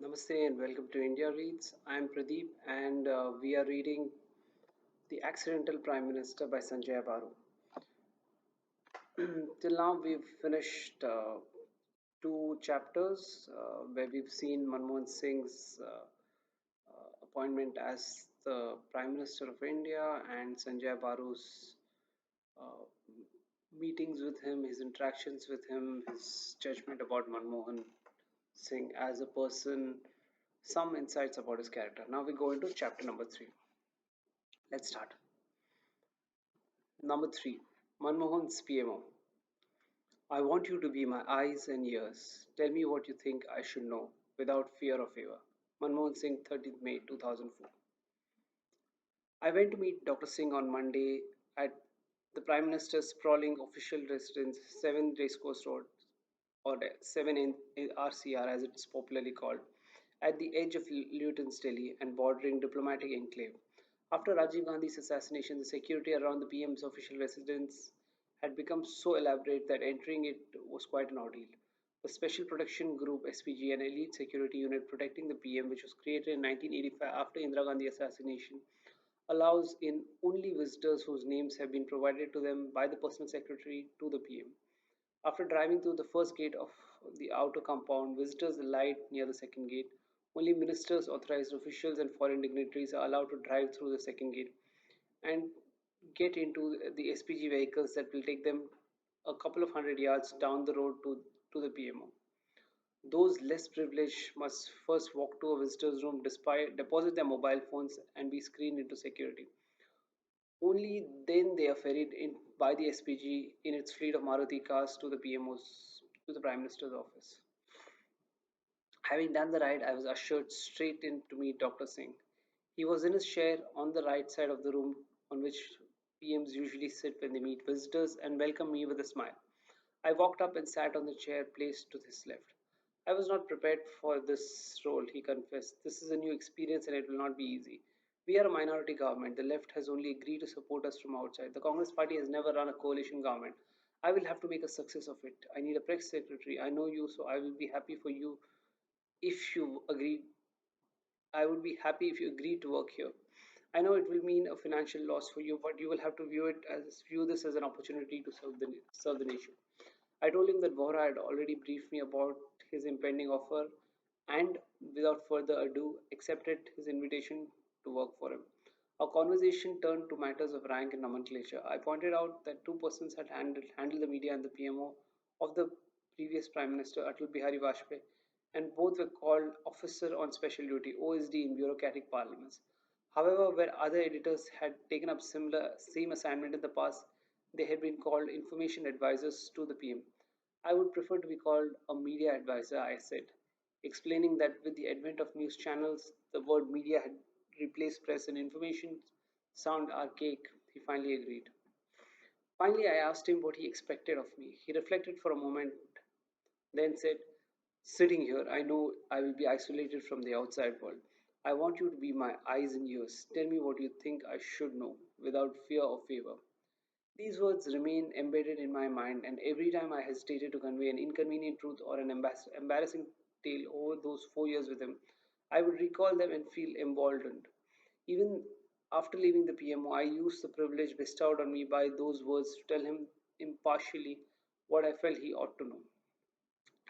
Namaste and welcome to India Reads. I'm Pradeep and we are reading The Accidental Prime Minister by Sanjaya Baru. Till now, we've finished two chapters where we've seen Manmohan Singh's appointment as the Prime Minister of India and Sanjay Baru's uh, meetings with him, his interactions with him, his judgment about Manmohan Singh as a person, some insights about his character. Now we go into chapter number 3. Let's start. Number 3, Manmohan's PMO. I want you to be my eyes and ears. Tell me what you think I should know without fear or favor. Manmohan Singh, 13th May 2004. I went to meet Dr. Singh on Monday at the Prime Minister's sprawling official residence, 7 Racecourse Road, or 7 in RCR as it is popularly called, at the edge of Luton's Delhi and bordering diplomatic enclave. After Rajiv Gandhi's assassination, the security around the PM's official residence had become so elaborate that entering it was quite an ordeal. The Special Protection Group (SPG), an elite security unit protecting the PM, which was created in 1985 after Indira Gandhi assassination, allows in only visitors whose names have been provided to them by the personal secretary to the PM. After driving through the first gate of the outer compound, visitors alight near the second gate. Only ministers, authorized officials, and foreign dignitaries are allowed to drive through the second gate and get into the SPG vehicles that will take them a couple of hundred yards down the road to the PMO. Those less privileged must first walk to a visitor's room, deposit their mobile phones, and be screened into security. Only then they are ferried in by the SPG in its fleet of Maruti cars to the PMO's to the Prime Minister's office. Having done the ride, I was ushered straight in to meet Dr. Singh. He was in his chair on the right side of the room on which PMs usually sit when they meet visitors and welcomed me with a smile. I walked up and sat on the chair placed to his left. I was not prepared for this role, he confessed. This is a new experience and it will not be easy. We are a minority government. The left has only agreed to support us from outside. The Congress party has never run a coalition government. I will have to make a success of it. I need a press secretary. I know you, so I will be happy for you if you agree. I would be happy if you agree to work here. I know it will mean a financial loss for you, but you will have to view this as an opportunity to serve the nation. I told him that Vohra had already briefed me about his impending offer and, without further ado, accepted his invitation to work for him. Our conversation turned to matters of rank and nomenclature. I pointed out that two persons had handled the media and the PMO of the previous Prime Minister, Atal Bihari Vajpayee, and both were called Officer on Special Duty (OSD) in bureaucratic parliaments. However, where other editors had taken up same assignment in the past, they had been called information advisors to the PM. I would prefer to be called a media advisor, I said, explaining that with the advent of news channels, the word media had replaced press and information sound archaic. He finally agreed. Finally, I asked him what he expected of me. He reflected for a moment, then said, sitting here, I know I will be isolated from the outside world. I want you to be my eyes and ears. Tell me what you think I should know, without fear or favor. These words remain embedded in my mind, and every time I hesitated to convey an inconvenient truth or an embarrassing tale over those 4 years with him, I would recall them and feel emboldened. Even after leaving the PMO, I used the privilege bestowed on me by those words to tell him impartially what I felt he ought to know.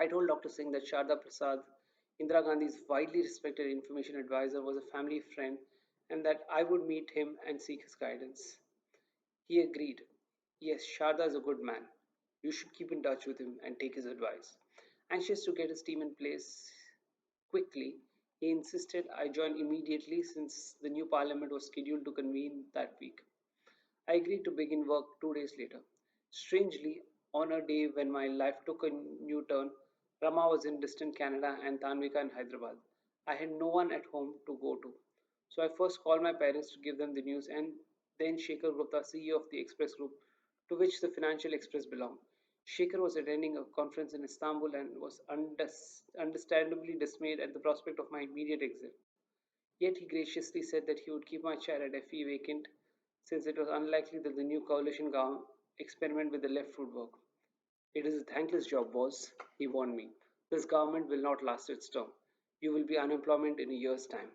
I told Dr. Singh that Sharda Prasad, Indira Gandhi's widely respected information advisor, was a family friend and that I would meet him and seek his guidance. He agreed. Yes, Sharda is a good man. You should keep in touch with him and take his advice. Anxious to get his team in place quickly, he insisted I join immediately since the new parliament was scheduled to convene that week. I agreed to begin work 2 days later. Strangely, on a day when my life took a new turn, Rama was in distant Canada and Tanvika in Hyderabad. I had no one at home to go to. So I first called my parents to give them the news and then Shekhar Gupta, CEO of the Express Group, to which the Financial Express belonged. Shekhar was attending a conference in Istanbul and was understandably dismayed at the prospect of my immediate exit. Yet he graciously said that he would keep my chair at FE vacant since it was unlikely that the new coalition government experiment with the left would work. It is a thankless job, boss, he warned me. This government will not last its term. You will be unemployment in a year's time.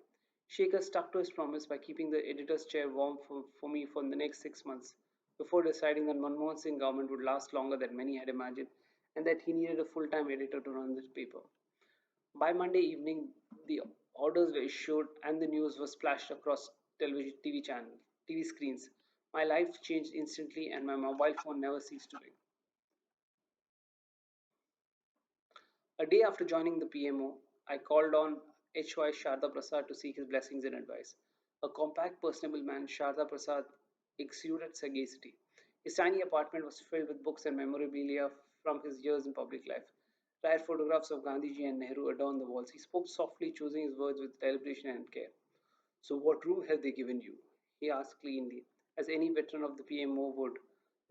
Shaker stuck to his promise by keeping the editor's chair warm for me for the next 6 months before deciding that Manmohan Singh government would last longer than many had imagined and that he needed a full-time editor to run the paper. By Monday evening, the orders were issued and the news was splashed across television TV screens. My life changed instantly and my mobile phone never ceased to ring. A day after joining the PMO, I called on HY Sharda Prasad to seek his blessings and advice. A compact, personable man, Sharda Prasad exuded sagacity. His tiny apartment was filled with books and memorabilia from his years in public life. Rare photographs of Gandhiji and Nehru adorned the walls. He spoke softly, choosing his words with deliberation and care. So, what room have they given you? He asked cleanly, as any veteran of the PMO would,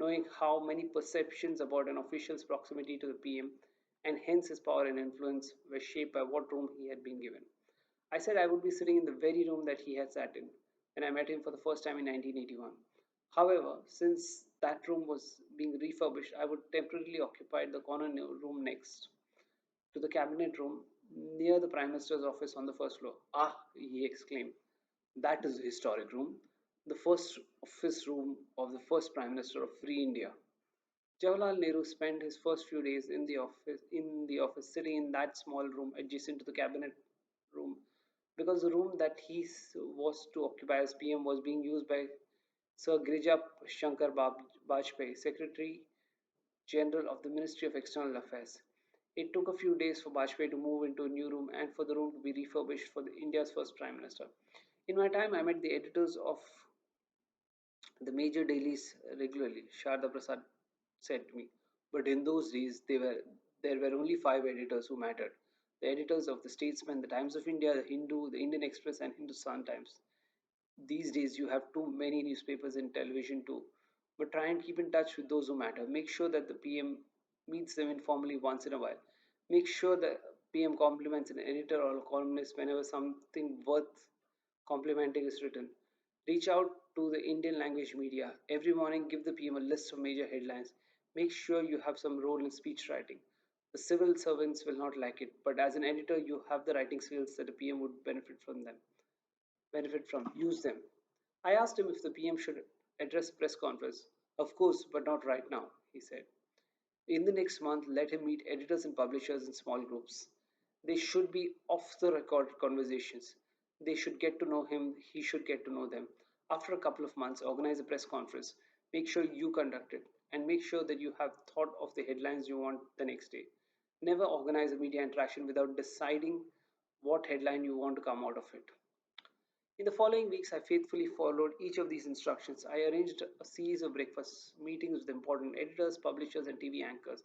knowing how many perceptions about an official's proximity to the PM and hence his power and influence were shaped by what room he had been given. I said I would be sitting in the very room that he had sat in when I met him for the first time in 1981. However, since that room was being refurbished, I would temporarily occupy the corner room next to the cabinet room near the Prime Minister's office on the first floor. Ah, he exclaimed, that is the historic room, the first office room of the first Prime Minister of Free India. Jawaharlal Nehru spent his first few days in the office sitting in that small room adjacent to the cabinet room because the room that he was to occupy as PM was being used by Sir Girija Shankar Bajpayee, Secretary General of the Ministry of External Affairs. It took a few days for Bajpayee to move into a new room and for the room to be refurbished for India's first Prime Minister. In my time, I met the editors of the major dailies regularly, Sharda Prasad said to me. But in those days, there were only five editors who mattered. The editors of the Statesman, the Times of India, the Hindu, the Indian Express, and Hindustan Times. These days, you have too many newspapers and television too. But try and keep in touch with those who matter. Make sure that the PM meets them informally once in a while. Make sure the PM compliments an editor or a columnist whenever something worth complimenting is written. Reach out to the Indian language media. Every morning, give the PM a list of major headlines. Make sure you have some role in speech writing. The civil servants will not like it, but as an editor, you have the writing skills that a PM would benefit from. Use them. I asked him if the PM should address a press conference. Of course, but not right now, he said. In the next month, let him meet editors and publishers in small groups. They should be off the record conversations. They should get to know him, he should get to know them. After a couple of months, organize a press conference. Make sure you conduct it and make sure that you have thought of the headlines you want the next day. Never organize a media interaction without deciding what headline you want to come out of it. In the following weeks, I faithfully followed each of these instructions. I arranged a series of breakfast meetings with important editors, publishers, and TV anchors.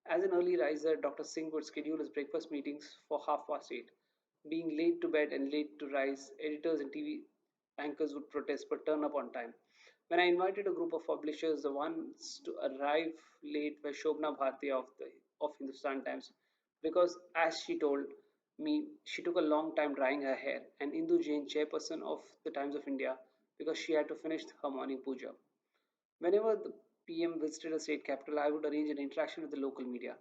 As an early riser, Dr. Singh would schedule his breakfast meetings for 8:30. Being late to bed and late to rise, editors and TV anchors would protest but turn up on time. When I invited a group of publishers, the ones to arrive late were Shobna Bhartia of Hindustan Times, because as she told me, she took a long time drying her hair, and Indu Jain, chairperson of the Times of India, because she had to finish her morning puja. Whenever the PM visited a state capital, I would arrange an interaction with the local media.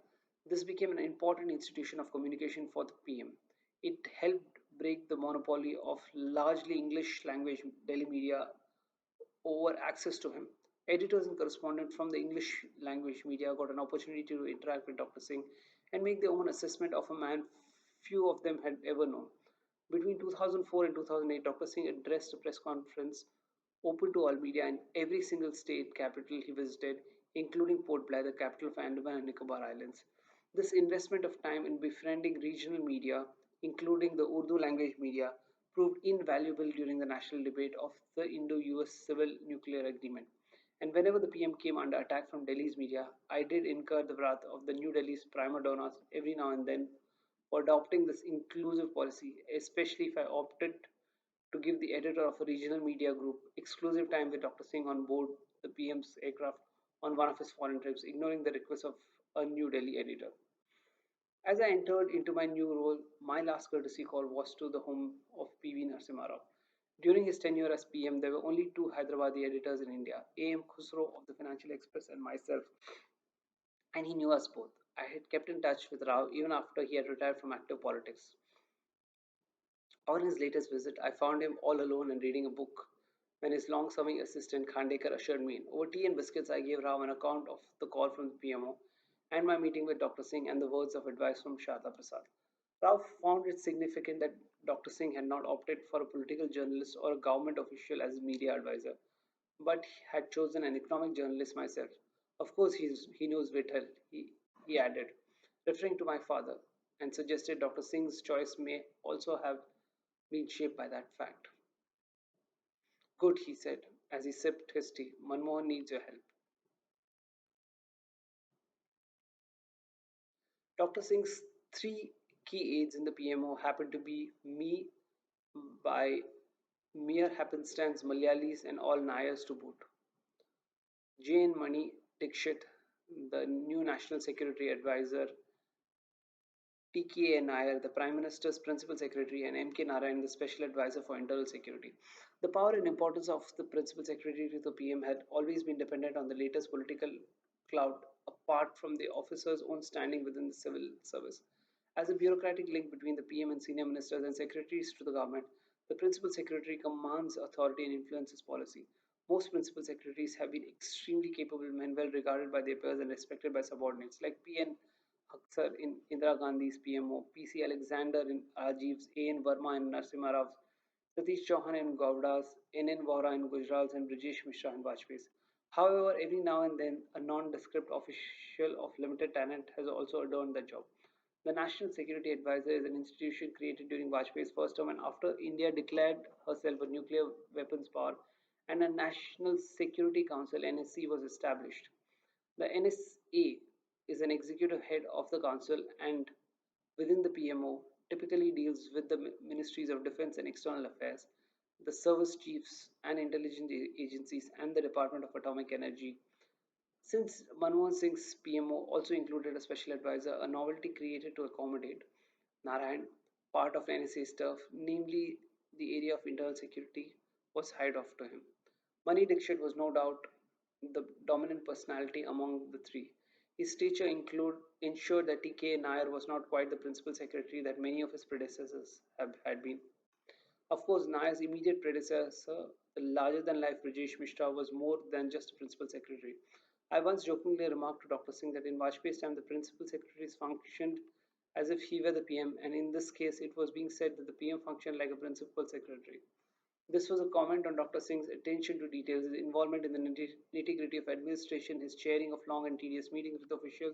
This became an important institution of communication for the PM. It helped break the monopoly of largely English language Delhi media over access to him. Editors and correspondents from the English language media got an opportunity to interact with Dr. Singh and make their own assessment of a man few of them had ever known. Between 2004 and 2008, Dr. Singh addressed a press conference open to all media in every single state capital he visited, including Port Blair, the capital of Andaman and Nicobar Islands. This investment of time in befriending regional media, including the Urdu language media, proved invaluable during the national debate of the Indo-US Civil Nuclear Agreement. And whenever the PM came under attack from Delhi's media, I did incur the wrath of the New Delhi's prima donnas every now and then for adopting this inclusive policy, especially if I opted to give the editor of a regional media group exclusive time with Dr. Singh on board the PM's aircraft on one of his foreign trips, ignoring the request of a New Delhi editor. As I entered into my new role, my last courtesy call was to the home of PV Narasimha Rao. During his tenure as PM, there were only two Hyderabadi editors in India, A.M. Khusro of the Financial Express and myself, and he knew us both. I had kept in touch with Rao even after he had retired from active politics. On his latest visit, I found him all alone and reading a book when his long serving assistant Khandekar ushered me in. Over tea and biscuits, I gave Rao an account of the call from the PMO and my meeting with Dr. Singh and the words of advice from Sharda Prasad. Rao found it significant that Dr. Singh had not opted for a political journalist or a government official as media advisor, but had chosen an economic journalist myself. Of course, he knows Vittal, he added, referring to my father, and suggested Dr. Singh's choice may also have been shaped by that fact. Good, he said as he sipped his tea. Manmohan needs your help. Dr. Singh's three key aides in the PMO happened to be me by mere happenstance, Malayalis and all Nayars to boot. Jane Mani Dixit, the new National Security Advisor, TK Nair, the Prime Minister's Principal Secretary, and MK Narayan, the Special Advisor for Internal Security. The power and importance of the Principal Secretary to the PM had always been dependent on the latest political clout, apart from the officer's own standing within the civil service. As a bureaucratic link between the PM and senior ministers and secretaries to the government, the Principal Secretary commands authority and influences policy. Most Principal Secretaries have been extremely capable men, well regarded by their peers and respected by subordinates, like P.N. Akhtar in Indira Gandhi's PMO, P.C. Alexander in Rajiv's, A.N. Verma in Narasimha Raw's, Satish Chauhan in Gowda's, N.N. Vohra in Gujarat's, and Brijesh Mishra in Vajpayee's. However, every now and then, a nondescript official of limited talent has also adorned the job. The National Security Advisor is an institution created during Vajpayee's first term and after India declared herself a nuclear weapons power and a National Security Council NSC was established. The NSA is an executive head of the council and within the PMO typically deals with the ministries of defense and external affairs, the service chiefs and intelligence agencies, and the Department of Atomic Energy. Since Manmohan Singh's PMO also included a special advisor, a novelty created to accommodate Narayan, part of NSA staff, namely the area of internal security, was hired off to him. Mani Dixit was no doubt the dominant personality among the three. His stature ensured that T.K. Nair was not quite the principal secretary that many of his predecessors had been. Of course, Nair's immediate predecessor, the larger than life Brijesh Mishra, was more than just a principal secretary. I once jokingly remarked to Dr. Singh that in Vajpayee's time the principal secretaries functioned as if he were the PM, and in this case it was being said that the PM functioned like a principal secretary. This was a comment on Dr. Singh's attention to details, his involvement in the nitty gritty of administration, his chairing of long and tedious meetings with officials,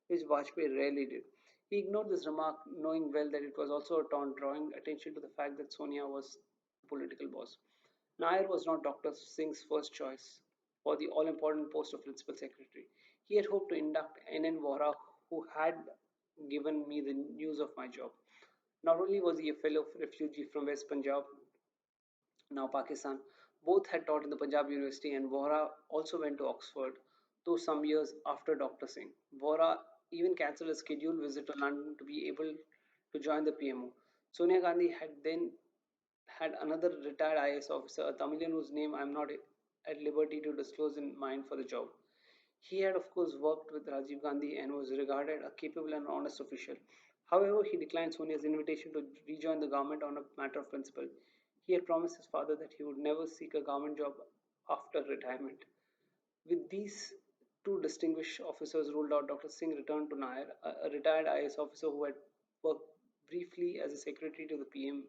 which Vajpayee rarely did. He ignored this remark, knowing well that it was also a taunt, drawing attention to the fact that Sonia was the political boss. Nair was not Dr. Singh's first choice for the all important post of principal secretary. He had hoped to induct N.N. Vohra, who had given me the news of my job. Not only was he a fellow refugee from West Punjab, now Pakistan. Both had taught in the Punjab University, and Vohra also went to Oxford, though some years after Dr. Singh. Vohra even cancelled a scheduled visit to London to be able to join the PMO. Sonia Gandhi had then had another retired IAS officer, a Tamilian whose name I am not at liberty to disclose in mind for the job. He had, of course, worked with Rajiv Gandhi and was regarded a capable and honest official. However, he declined Sonia's invitation to rejoin the government on a matter of principle. He had promised his father that he would never seek a government job after retirement. With these two distinguished officers ruled out, Dr. Singh returned to Nair, a retired IAS officer who had worked briefly as a secretary to the PM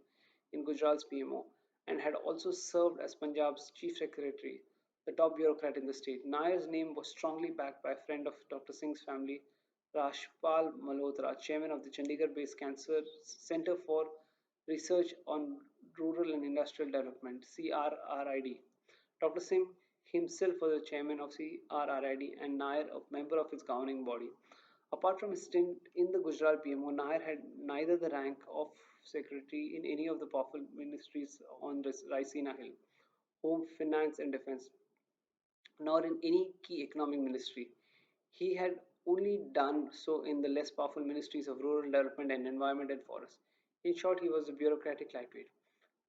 in Gujarat's PMO and had also served as Punjab's chief secretary, the top bureaucrat in the state. Nair's name was strongly backed by a friend of Dr. Singh's family, Rashpal Malhotra, chairman of the Chandigarh-based Cancer Center for Research on Rural and Industrial Development (CRRID). Dr. Singh himself was the chairman of CRRID and Nair a member of its governing body. Apart from his stint in the Gujarat PMO, Nair had neither the rank of secretary in any of the powerful ministries on Raisina Hill, Home, Finance and Defense, nor in any key economic ministry. He had only done so in the less powerful ministries of rural development and environment and forest. In short, he was a bureaucratic lightweight.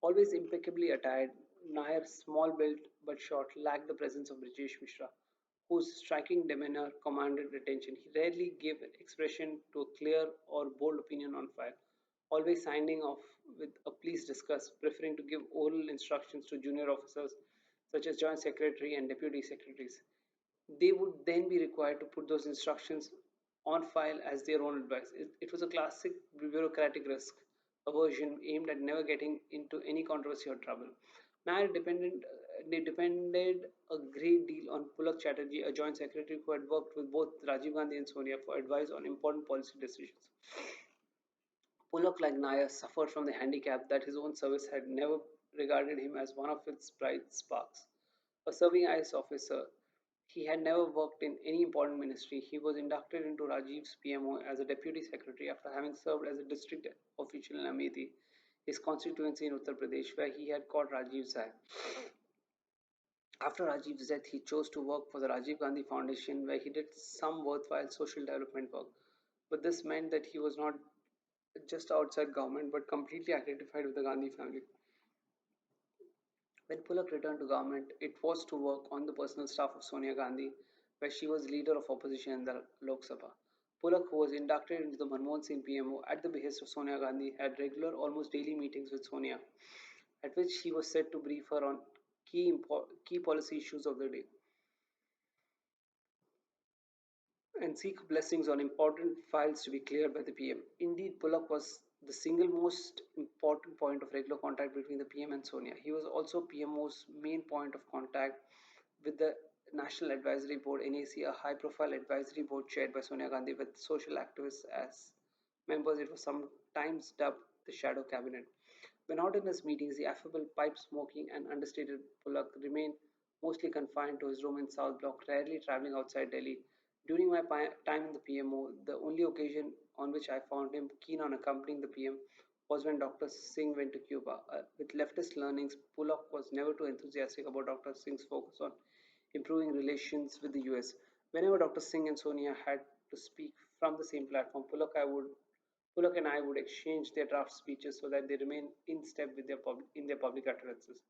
Always impeccably attired, Nair, small built but short, lacked the presence of Brijesh Mishra, whose striking demeanor commanded attention. He rarely gave expression to a clear or bold opinion on fire. always signing off with a please discuss, preferring to give oral instructions to junior officers such as joint secretary and deputy secretaries. They would then be required to put those instructions on file as their own advice. It was a classic bureaucratic risk aversion aimed at never getting into any controversy or trouble. Nair depended a great deal on Pulak Chatterjee, a joint secretary who had worked with both Rajiv Gandhi and Sonia for advice on important policy decisions. Pulak, like Nair, suffered from the handicap that his own service had never regarded him as one of its bright sparks. A serving IS officer, he had never worked in any important ministry. He was inducted into Rajiv's PMO as a deputy secretary after having served as a district official in Amethi, his constituency in Uttar Pradesh, where he had caught Rajiv's eye. After Rajiv's death, he chose to work for the Rajiv Gandhi Foundation, where he did some worthwhile social development work. But this meant that he was not just outside government but completely identified with the Gandhi family. When Pulak returned to government, it was to work on the personal staff of Sonia Gandhi, where she was leader of opposition in the Lok Sabha. Pulak, who was inducted into the Manmohan Singh PMO at the behest of Sonia Gandhi, had regular, almost daily meetings with Sonia, at which he was said to brief her on key policy issues of the day and seek blessings on important files to be cleared by the PM. Indeed, Pulak was the single most important point of regular contact between the PM and Sonia. He was also PMO's main point of contact with the National Advisory Board (NAC), a high-profile advisory board chaired by Sonia Gandhi with social activists as members. It was sometimes dubbed the shadow cabinet. When out in his meetings, the affable, pipe-smoking and understated Pulak remained mostly confined to his room in South Block, rarely travelling outside Delhi. During my time in the PMO, the only occasion on which I found him keen on accompanying the PM was when Dr. Singh went to Cuba. With leftist learnings, Pulak was never too enthusiastic about Dr. Singh's focus on improving relations with the US. Whenever Dr. Singh and Sonia had to speak from the same platform, Pulak and I would exchange their draft speeches so that they remain in step with in their public utterances.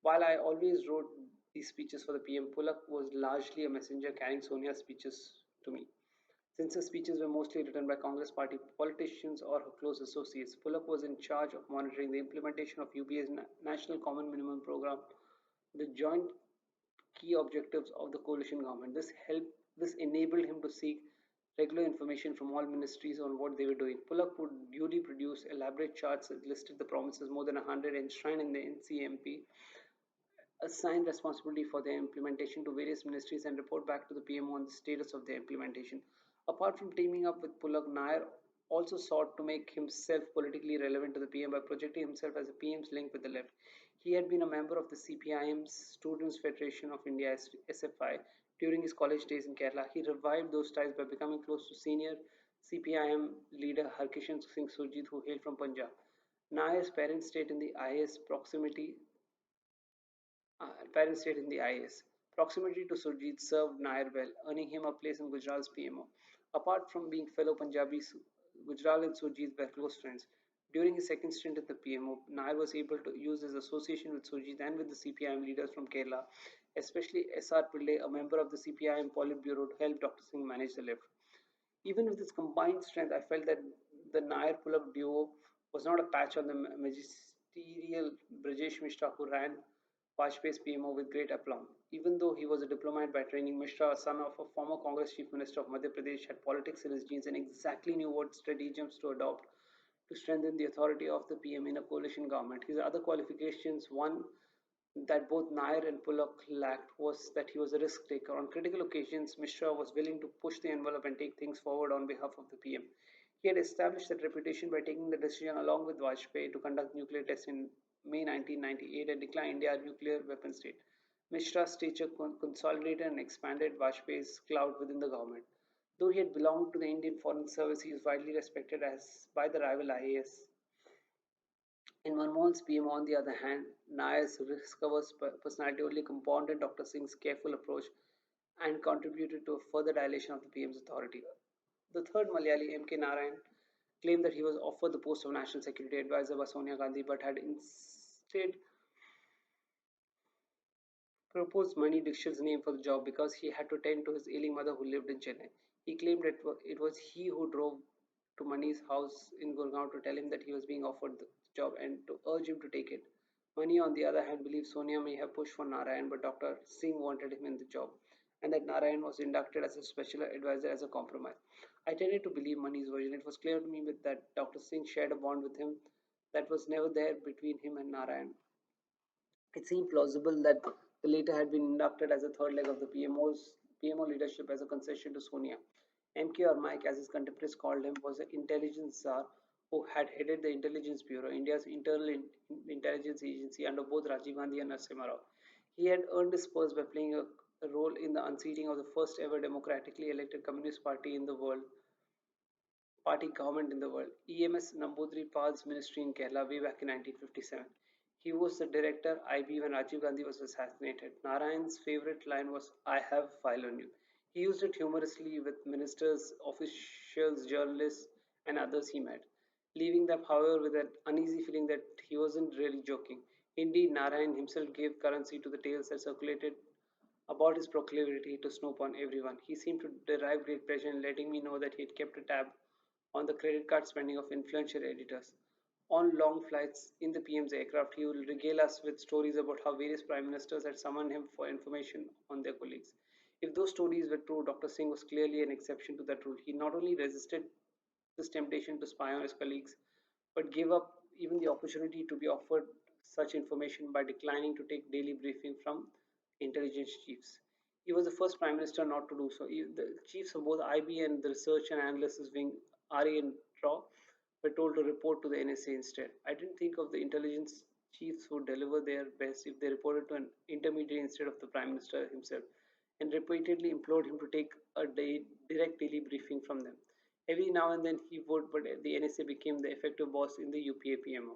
While I always wrote these speeches for the PM, Pulak was largely a messenger carrying Sonia's speeches to me. Since her speeches were mostly written by Congress party politicians or her close associates, Pulak was in charge of monitoring the implementation of UBA's National Common Minimum Program, the joint key objectives of the coalition government. This enabled him to seek regular information from all ministries on what they were doing. Pulak would duly produce elaborate charts that listed the promises, more than 100 enshrined in the NCMP, assign responsibility for their implementation to various ministries and report back to the PM on the status of their implementation. Apart from teaming up with Pulak, Nair also sought to make himself politically relevant to the PM by projecting himself as the PM's link with the left. He had been a member of the CPIM's Students Federation of India SFI during his college days in Kerala. He revived those ties by becoming close to senior CPIM leader Harkishan Singh Surjit, who hailed from Punjab. Nair's parents stayed in the IS proximity parents stayed in the IS. Proximity to Surjit served Nair well, earning him a place in Gujarat's PMO. Apart from being fellow Punjabis, Gujarat and Surjit were close friends. During his second stint at the PMO, Nair was able to use his association with Surjit and with the CPIM leaders from Kerala, especially S.R. Pillai, a member of the CPIM Politburo, to help Dr. Singh manage the left. Even with its combined strength, I felt that the Nair Pulak duo was not a patch on the magisterial Brajesh Mishra, who ran Vajpayee's PMO with great aplomb. Even though he was a diplomat by training, Mishra, son of a former Congress Chief Minister of Madhya Pradesh, had politics in his genes and exactly knew what stratagems to adopt to strengthen the authority of the PM in a coalition government. His other qualifications, one that both Nair and Pulak lacked, was that he was a risk taker. On critical occasions, Mishra was willing to push the envelope and take things forward on behalf of the PM. He had established that reputation by taking the decision along with Vajpayee to conduct nuclear tests in May 1998 and declare India a nuclear weapon state. Mishra's stature consolidated and expanded Vajpayee's clout within the government. Though he had belonged to the Indian Foreign Service, he is widely respected as by the rival IAS. In Manmohan's PM, on the other hand, Nair's risk-averse personality only compounded Dr. Singh's careful approach and contributed to a further dilation of the PM's authority. The third Malayali, M.K. Narayan, claimed that he was offered the post of National Security Advisor by Sonia Gandhi but had instead proposed Mani Dixit's name for the job because he had to tend to his ailing mother who lived in Chennai. He claimed that it was he who drove to Mani's house in Gurgaon to tell him that he was being offered the job and to urge him to take it. Mani, on the other hand, believed Sonia may have pushed for Narayan, but Dr. Singh wanted him in the job, and that Narayan was inducted as a special advisor as a compromise. I tended to believe Mani's version. It was clear to me that Dr. Singh shared a bond with him that was never there between him and Narayan. It seemed plausible that the latter had been inducted as a third leg of the PMO leadership as a concession to Sonia. MK or Mike, as his contemporaries called him, was an intelligence czar who had headed the Intelligence Bureau, India's internal intelligence agency under both Rajiv Gandhi and Narasimha Rao. He had earned his spurs by playing a role in the unseating of the first ever democratically elected Communist Party government in the world. EMS Namboodiripal's ministry in Kerala way back in 1957. He was the director IB when Rajiv Gandhi was assassinated. Narayan's favorite line was, I have a file on you. He used it humorously with ministers, officials, journalists, and others he met, leaving them, however, with an uneasy feeling that he wasn't really joking. Indeed, Narayan himself gave currency to the tales that circulated about his proclivity to snoop on everyone. He seemed to derive great pleasure in letting me know that he had kept a tab on the credit card spending of influential editors. On long flights in the PM's aircraft, he would regale us with stories about how various prime ministers had summoned him for information on their colleagues. If those stories were true, Dr. Singh was clearly an exception to that rule. He not only resisted this temptation to spy on his colleagues, but gave up even the opportunity to be offered such information by declining to take daily briefing from intelligence chiefs. He was the first prime minister not to do so. The chiefs of both IB and the research and analysis wing, RA and RAW, were told to report to the NSA instead. I didn't think of the intelligence chiefs would deliver their best if they reported to an intermediary instead of the prime minister himself, and repeatedly implored him to take a direct daily briefing from them. Every now and then he would, but the NSA became the effective boss in the UPA PMO.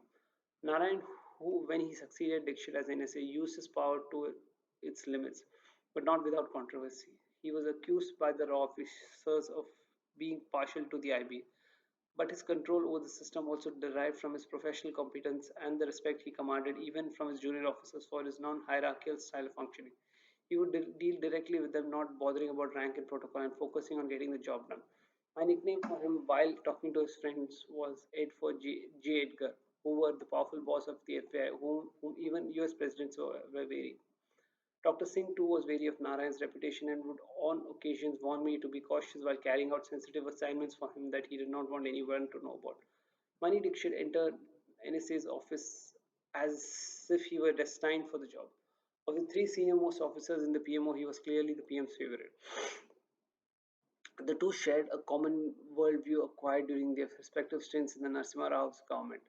Narayan, who, when he succeeded Dixit as NSA, used his power to its limits, but not without controversy. He was accused by the raw officers of being partial to the IB, but his control over the system also derived from his professional competence and the respect he commanded even from his junior officers for his non-hierarchical style of functioning. He would deal directly with them, not bothering about rank and protocol and focusing on getting the job done. My nickname for him while talking to his friends was Ed for J. Edgar, who were the powerful boss of the FBI, whom even US presidents were wary. Dr. Singh too was wary of Narayan's reputation and would on occasions warn me to be cautious while carrying out sensitive assignments for him that he did not want anyone to know about. Mani Dixit entered NSA's office as if he were destined for the job. Of the three senior most officers in the PMO, he was clearly the PM's favorite. The two shared a common worldview acquired during their respective stints in the Narasimha Rao's government.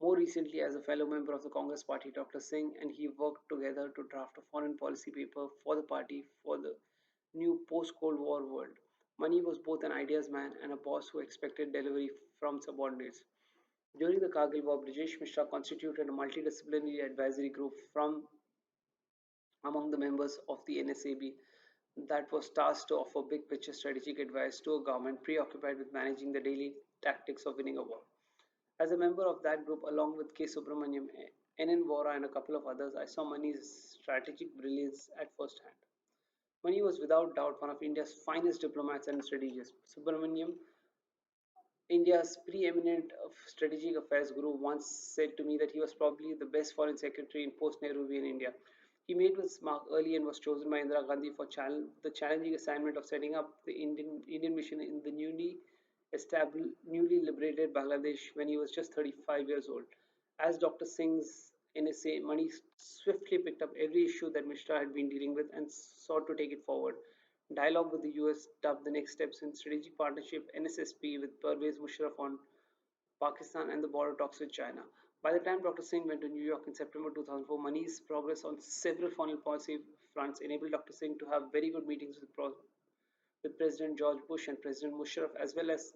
More recently, as a fellow member of the Congress Party, Dr. Singh and he worked together to draft a foreign policy paper for the party for the new post Cold War world. Mani was both an ideas man and a boss who expected delivery from subordinates. During the Kargil War, Brijesh Mishra constituted a multidisciplinary advisory group from among the members of the NSAB that was tasked to offer big picture strategic advice to a government preoccupied with managing the daily tactics of winning a war. As a member of that group, along with K. Subramaniam, N. Vora, and a couple of others, I saw Mani's strategic brilliance at first hand. Mani was without doubt one of India's finest diplomats and strategists. Subramaniam, India's preeminent strategic affairs guru, once said to me that he was probably the best foreign secretary in post-Nehruvian India. He made his mark early and was chosen by Indira Gandhi for the challenging assignment of setting up the Indian mission in the newly liberated Bangladesh when he was just 35 years old. As Dr. Singh's NSA, Mani swiftly picked up every issue that Mishra had been dealing with and sought to take it forward. Dialogue with the US dubbed the next steps in strategic partnership NSSP with Pervez Musharraf on Pakistan and the border talks with China. By the time Dr. Singh went to New York in September 2004, Mani's progress on several foreign policy fronts enabled Dr. Singh to have very good meetings with President George Bush and President Musharraf, as well as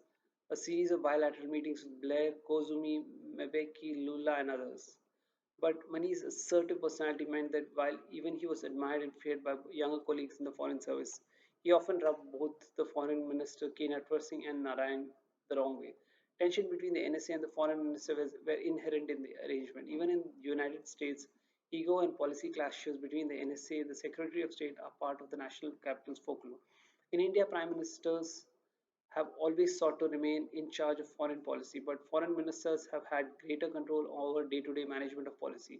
a series of bilateral meetings with Blair, Kozumi, Mbeki, Lula, and others. But Mani's assertive personality meant that while even he was admired and feared by younger colleagues in the foreign service, he often rubbed both the foreign minister K. Natwar Singh and Narayan the wrong way. Tension between the NSA and the foreign minister were inherent in the arrangement. Even in the United States, ego and policy clashes between the NSA and the Secretary of State are part of the national capital's folklore. In India, prime ministers have always sought to remain in charge of foreign policy, but foreign ministers have had greater control over day to day management of policy.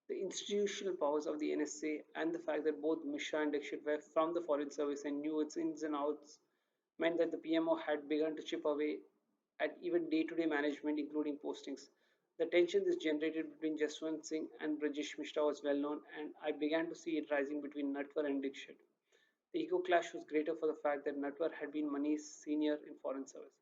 The institutional powers of the NSA and the fact that both Mishra and Dixit were from the Foreign Service and knew its ins and outs meant that the PMO had begun to chip away at even day to day management, including postings. The tension this generated between Jaswant Singh and Brajesh Mishra was well known, and I began to see it rising between Natwar and Dixit. The ego clash was greater for the fact that Natwar had been Mani's senior in foreign service.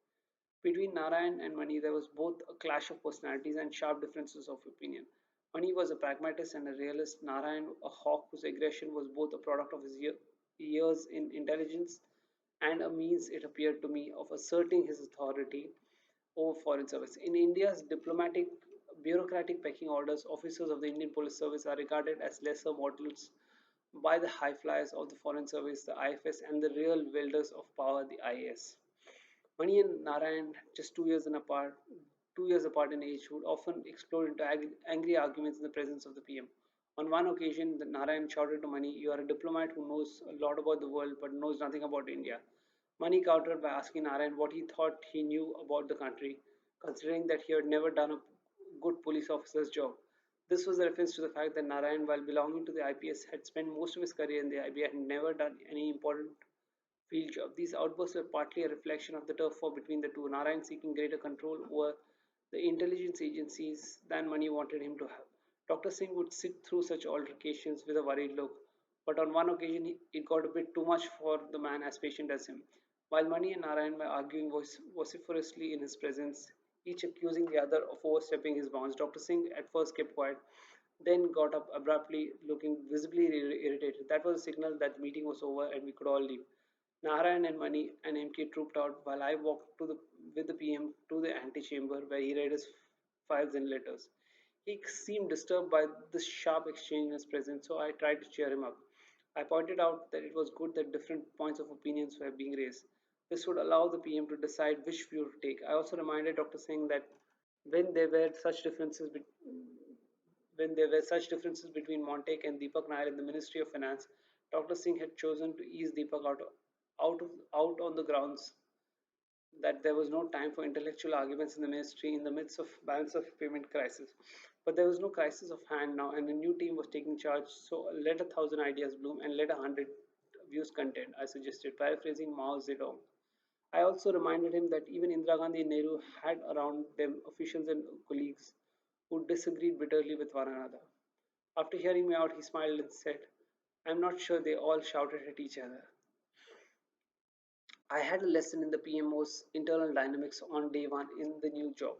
Between Narayan and Mani, there was both a clash of personalities and sharp differences of opinion. Mani was a pragmatist and a realist, Narayan a hawk whose aggression was both a product of his years in intelligence and a means, it appeared to me, of asserting his authority over foreign service. In India's diplomatic bureaucratic pecking orders, officers of the Indian Police Service are regarded as lesser mortals by the high flyers of the Foreign Service, the IFS, and the real wielders of power, the IAS. Mani and Narayan, just 2 years apart in age, would often explode into angry arguments in the presence of the PM. On one occasion, the Narayan shouted to Mani, "You are a diplomat who knows a lot about the world but knows nothing about India." Mani countered by asking Narayan what he thought he knew about the country, considering that he had never done a good police officer's job. This was a reference to the fact that Narayan, while belonging to the IPS, had spent most of his career in the IB and had never done any important field job. These outbursts were partly a reflection of the turf war between the two, Narayan seeking greater control over the intelligence agencies than Mani wanted him to have. Dr. Singh would sit through such altercations with a worried look, but on one occasion it got a bit too much for the man as patient as him. While Mani and Narayan were arguing vociferously in his presence, each accusing the other of overstepping his bounds, Dr. Singh at first kept quiet, then got up abruptly, looking visibly irritated. That was a signal that the meeting was over and we could all leave. Narayan and Mani and MK trooped out while I walked with the PM to the antechamber where he read his files and letters. He seemed disturbed by this sharp exchange in his presence, so I tried to cheer him up. I pointed out that it was good that different points of opinions were being raised. This would allow the PM to decide which view to take. I also reminded Dr. Singh that when there were such differences when there were such differences between Montek and Deepak Nair in the Ministry of Finance, Dr. Singh had chosen to ease Deepak out on the grounds that there was no time for intellectual arguments in the ministry in the midst of balance of payment crisis. But there was no crisis of hand now, and a new team was taking charge. So let a thousand ideas bloom and let 100 views contend, I suggested, paraphrasing Mao Zedong. I also reminded him that even Indira Gandhi and Nehru had around them officials and colleagues who disagreed bitterly with one another. After hearing me out, he smiled and said, "I'm not sure they all shouted at each other." I had a lesson in the PMO's internal dynamics on day one in the new job.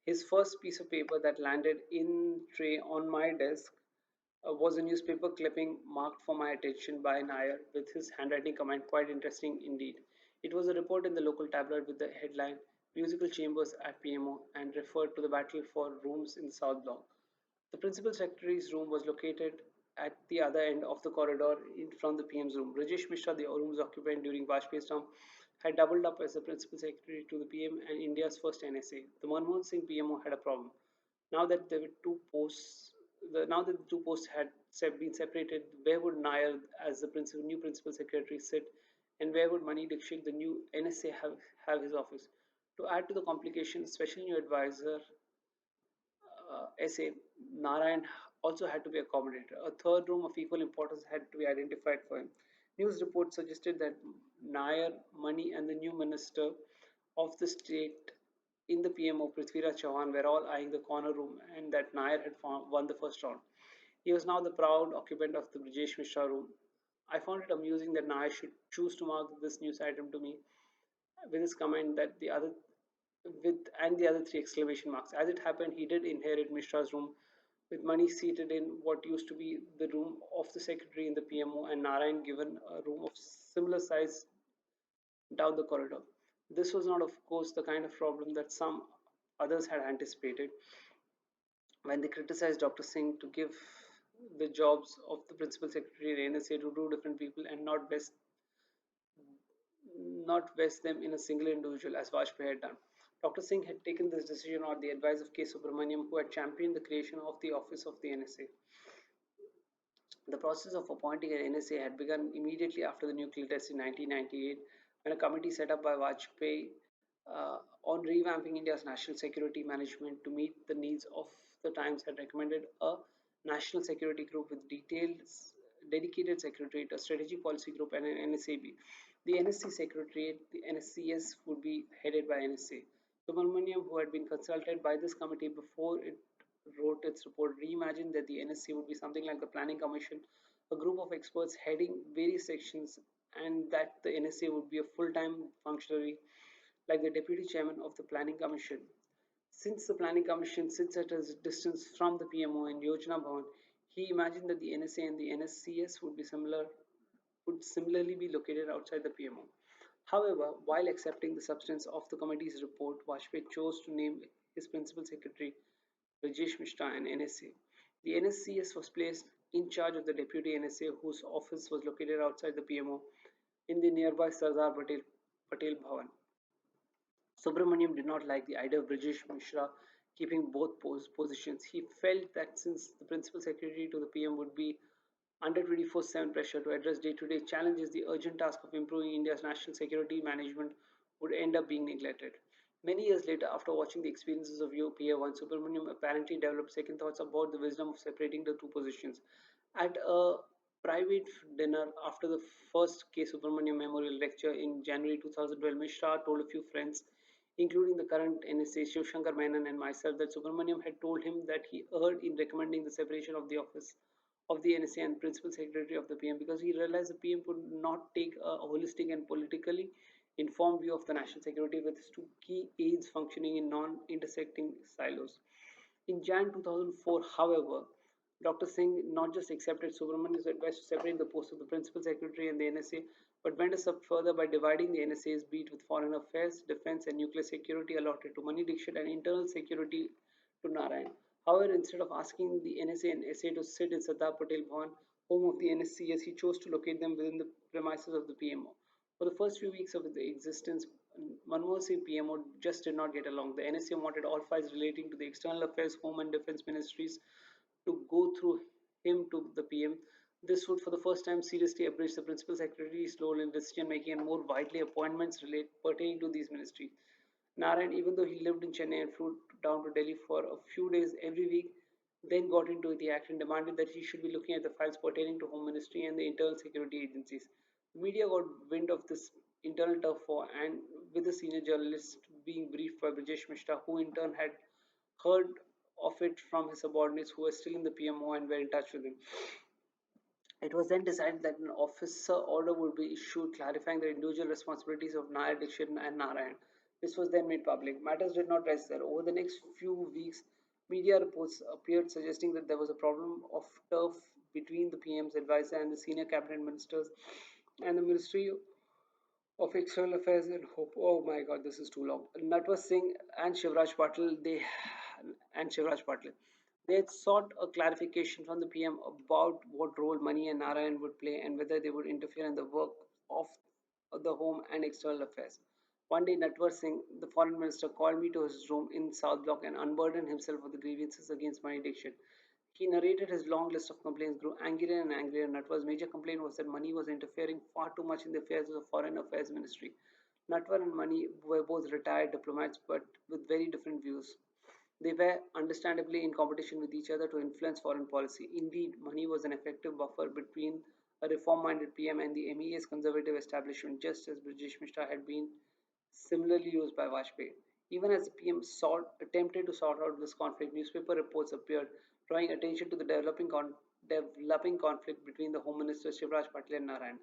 His first piece of paper that landed in tray on my desk was a newspaper clipping marked for my attention by Nair with his handwriting comment quite interesting indeed. It was a report in the local tabloid with the headline Musical Chambers at PMO and referred to the battle for rooms in the South Block. The principal secretary's room was located at the other end of the corridor in from the PM's room. Rajesh Mishra, the room's occupant during Vajpayee's term, had doubled up as the principal secretary to the PM and India's first NSA. The Manmohan Singh PMO had a problem. Now that there were two posts, now that the two posts had been separated, where would Nair, as the new principal secretary, sit, and where would Mani Dixit, the new NSA, have his office? To add to the complications, special new advisor essay, Narayan also had to be accommodated. A third room of equal importance had to be identified for him. News reports suggested that Nair, Mani, and the new minister of the state in the PMO, Prithviraj Chauhan, were all eyeing the corner room and that Nair had won the first round. He was now the proud occupant of the Brijesh Mishra room. I found it amusing that Nair should choose to mark this news item to me with his comment that the other with and the other three exclamation marks. As it happened, he did inherit Mishra's room with Mani seated in what used to be the room of the secretary in the PMO and Narayan given a room of similar size down the corridor. This was not, of course, the kind of problem that some others had anticipated when they criticized Dr. Singh to give the jobs of the principal secretary and NSA to two different people and not vest them in a single individual as Vajpayee had done. Dr. Singh had taken this decision on the advice of K. Subramaniam, who had championed the creation of the office of the NSA. The process of appointing an NSA had begun immediately after the nuclear test in 1998, when a committee set up by Vajpayee on revamping India's national security management to meet the needs of the times had recommended a national security group with details, dedicated secretariat, a strategic policy group, and an NSAB. The NSC secretariat, the NSCS, would be headed by NSA. Subramaniam, who had been consulted by this committee before it wrote its report, reimagined that the NSC would be something like the Planning Commission, a group of experts heading various sections, and that the NSA would be a full-time functionary like the deputy chairman of the Planning Commission. Since the Planning Commission sits at a distance from the PMO and Yojana Bhavan, he imagined that the NSA and the NSCS would similarly be located outside the PMO. However, while accepting the substance of the committee's report, Vajpayee chose to name his principal secretary Rajesh Mishra and NSA. The NSCS was placed in charge of the deputy NSA, whose office was located outside the PMO in the nearby Sardar Patel Bhavan. Subramaniam did not like the idea of Rajesh Mishra keeping both positions. He felt that since the principal secretary to the PM would be under 24/7 pressure to address day-to-day challenges, the urgent task of improving India's national security management would end up being neglected. Many years later, after watching the experiences of UPA-1, Subramaniam apparently developed second thoughts about the wisdom of separating the two positions. At a private dinner after the first K. Subramaniam Memorial Lecture in January 2012, Mishra told a few friends, including the current NSA Shiv Shankar Menon and myself, that Subramaniam had told him that he erred in recommending the separation of the office of the NSA and principal secretary of the PM because he realized the PM could not take a holistic and politically informed view of the national security with his two key aides functioning in non-intersecting silos. In Jan 2004, however, Dr. Singh not just accepted Subramanian's advice to separate the post of the principal secretary and the NSA, but went a step further by dividing the NSA's beat with foreign affairs, defense, and nuclear security allotted to Mani Dixit and internal security to Narayan. However, instead of asking the NSA and SA to sit in Sardar Patel Bhavan, home of the NSCS, he chose to locate them within the premises of the PMO. For the first few weeks of the existence, Manmohan Singh PMO just did not get along. The NSA wanted all files relating to the external affairs, home and defense ministries to go through him to the PM. This would, for the first time, seriously abridge the principal secretary's role in decision making and more widely appointments pertaining to these ministries. Narayan, even though he lived in Chennai and flew down to Delhi for a few days every week, then got into the act and demanded that he should be looking at the files pertaining to Home Ministry and the internal security agencies. The media got wind of this internal turf war, and with the senior journalist being briefed by Brajesh Mishra, who in turn had heard of it from his subordinates who were still in the PMO and were in touch with him. It was then decided that an officer order would be issued clarifying the individual responsibilities of Nair, Dixit, and Narayan. This was then made public. Matters did not rest there. Over the next few weeks, media reports appeared suggesting that there was a problem of turf between the PM's advisor and the senior cabinet ministers and the Ministry of External Affairs and Hope. Oh my God, this is too long. Natwar Singh and Shivraj Patil, they had sought a clarification from the PM about what role Mani and Narayan would play and whether they would interfere in the work of the Home and External Affairs. One day, Natwar Singh, the foreign minister, called me to his room in South Block and unburdened himself of the grievances against Mani Dixit. He narrated his long list of complaints, grew angrier and angrier. Natwar's major complaint was that Mani was interfering far too much in the affairs of the Foreign Affairs Ministry. Natwar and Mani were both retired diplomats but with very different views. They were understandably in competition with each other to influence foreign policy. Indeed, Mani was an effective buffer between a reform minded PM and the MEA's conservative establishment, just as Brajesh Mishra had been similarly used by Vajpayee. Even as the PM attempted to sort out this conflict, newspaper reports appeared drawing attention to the developing conflict between the Home Minister Shivraj Patil and Narayan.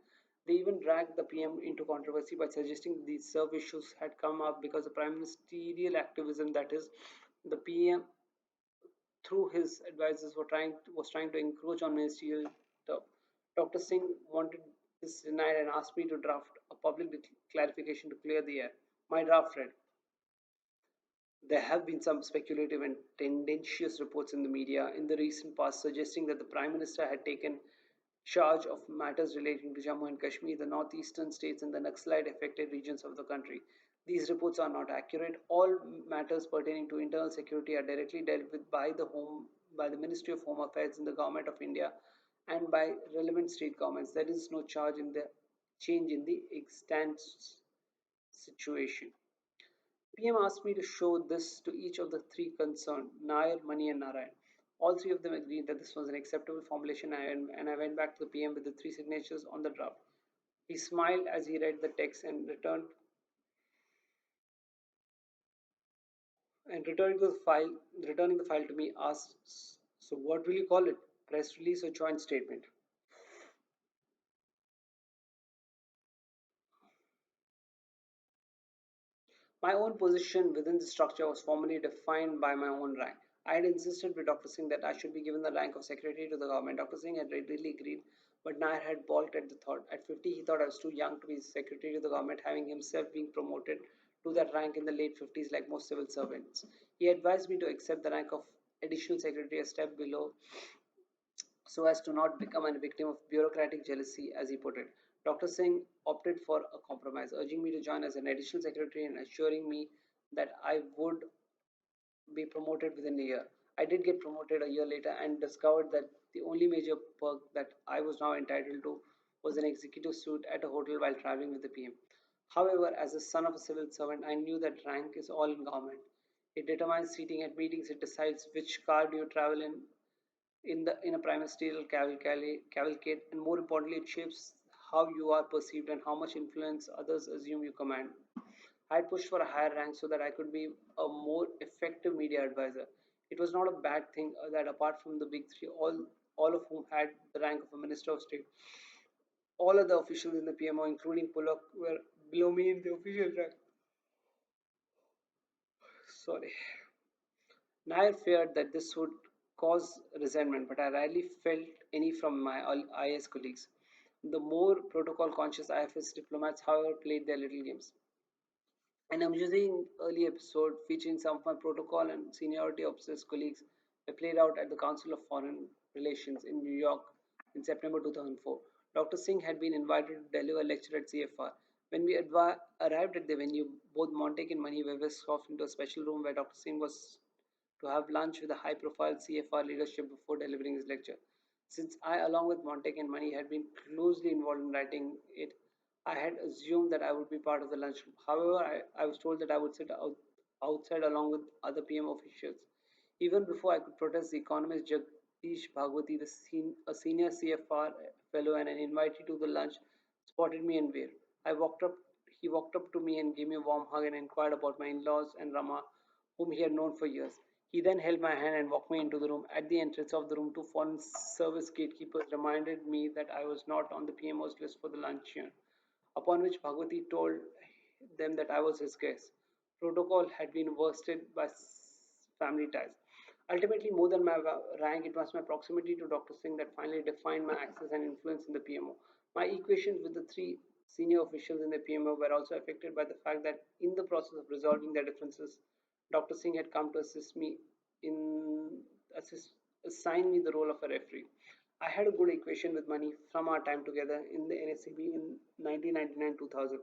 They even dragged the PM into controversy by suggesting these serve issues had come up because of prime ministerial activism, that is, the PM through his advisors was trying to encroach on ministerial turf. Dr. Singh wanted this denied and asked me to draft a public clarification to clear the air. My draft read: there have been some speculative and tendentious reports in the media in the recent past suggesting that the Prime Minister had taken charge of matters relating to Jammu and Kashmir, the northeastern states, and the Naxalite affected regions of the country. These reports are not accurate. All matters pertaining to internal security are directly dealt with by the Ministry of Home Affairs in the Government of India and by relevant state governments. There is no change in the extent situation. PM asked me to show this to each of the three concerned, Nair, Mani, and Narayan. All three of them agreed that this was an acceptable formulation, and I went back to the PM with the three signatures on the draft. He smiled as he read the text and returning the file to me, asked, "So what will you call it? Press release or joint statement?" My own position within the structure was formally defined by my own rank. I had insisted with Dr. Singh that I should be given the rank of secretary to the government. Dr. Singh had readily agreed, but Nair had balked at the thought. At 50, he thought I was too young to be secretary to the government, having himself been promoted to that rank in the late 50s like most civil servants. He advised me to accept the rank of additional secretary, a step below, so as to not become a victim of bureaucratic jealousy, as he put it. Dr. Singh opted for a compromise, urging me to join as an additional secretary and assuring me that I would be promoted within a year. I did get promoted a year later and discovered that the only major perk that I was now entitled to was an executive suite at a hotel while traveling with the PM. However, as a son of a civil servant, I knew that rank is all in government. It determines seating at meetings, it decides which car do you travel in a prime ministerial cavalcade, and more importantly, it shapes how you are perceived and how much influence others assume you command. I had pushed for a higher rank so that I could be a more effective media advisor. It was not a bad thing that apart from the big three, all of whom had the rank of a minister of state, all other officials in the PMO, including Bullock, were below me in the official rank. Sorry. Nair feared that this would cause resentment, but I rarely felt any from my IS colleagues. The more protocol conscious IFS diplomats, however, played their little games. An amusing early episode featuring some of my protocol and seniority obsessed colleagues played out at the Council of Foreign Relations in New York in September 2004. Dr. Singh had been invited to deliver a lecture at CFR. When we arrived at the venue, both Montek and Mani were whisked off into a special room where Dr. Singh was to have lunch with the high profile CFR leadership before delivering his lecture. Since I, along with Montek and Mani, had been closely involved in writing it, I had assumed that I would be part of the lunchroom. However, I was told that I would outside along with other PM officials. Even before I could protest, the economist Jagdish Bhagwati, a senior CFR fellow and an invitee to the lunch, spotted me and waved. I walked up. He walked up to me and gave me a warm hug and inquired about my in-laws and Rama, whom he had known for years. He then held my hand and walked me into the room. At the entrance of the room, two foreign service gatekeepers reminded me that I was not on the PMO's list for the luncheon, upon which Bhagwati told them that I was his guest. Protocol had been worsted by family ties. Ultimately, more than my rank, it was my proximity to Dr. Singh that finally defined my access and influence in the PMO. My equations with the three senior officials in the PMO were also affected by the fact that in the process of resolving their differences, Dr. Singh had come to assist me in assist, assign me the role of a referee. I had a good equation with money from our time together in the NSCB in 1999-2000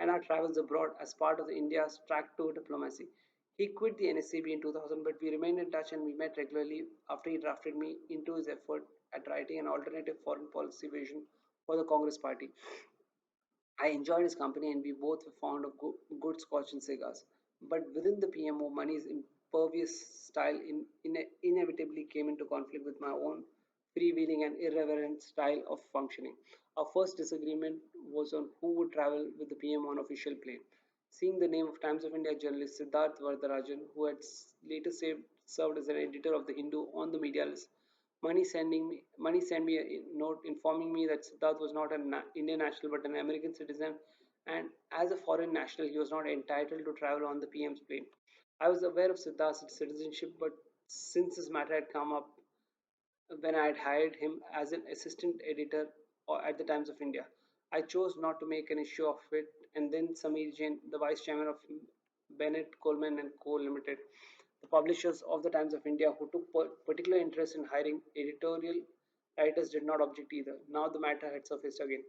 and our travels abroad as part of the India's track to diplomacy. He quit the NSCB in 2000, but we remained in touch and we met regularly after he drafted me into his effort at writing an alternative foreign policy vision for the Congress Party. I enjoyed his company and we both were fond of good scotch and cigars. But within the PMO, money's impervious style inevitably came into conflict with my own freewheeling and irreverent style of functioning. Our first disagreement was on who would travel with the PM on official plane. Seeing the name of Times of India journalist Siddharth Vardarajan, who had later served as an editor of the Hindu on the media list, Money sent me a note informing me that Siddharth was not an Indian national but an American citizen, and as a foreign national, he was not entitled to travel on the PM's plane. I was aware of Siddharth's citizenship, but since this matter had come up when I had hired him as an assistant editor at the Times of India, I chose not to make an issue of it. And then Samir Jain, the vice chairman of Bennett Coleman and Co. Limited, the publishers of the Times of India, who took particular interest in hiring editorial writers, did not object either. Now the matter had surfaced again.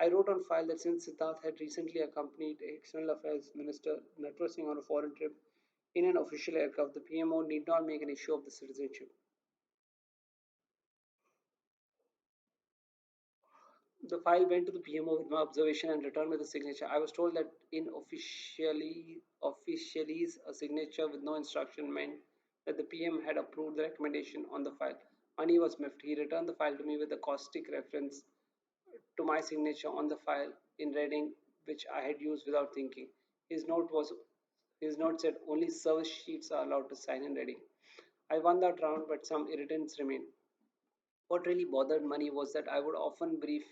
I wrote on file that since Siddharth had recently accompanied External Affairs Minister Natwar Singh on a foreign trip in an official aircraft, the PMO need not make an issue of the citizenship. The file went to the PMO with my observation and returned with a signature. I was told that in officially a signature with no instruction meant that the PM had approved the recommendation on the file. Money was miffed. He returned the file to me with a caustic reference to my signature on the file in Reading, which I had used without thinking. His note was his note said only service sheets are allowed to sign in Reading. I won that round, but some irritants remained. What really bothered Money was that I would often brief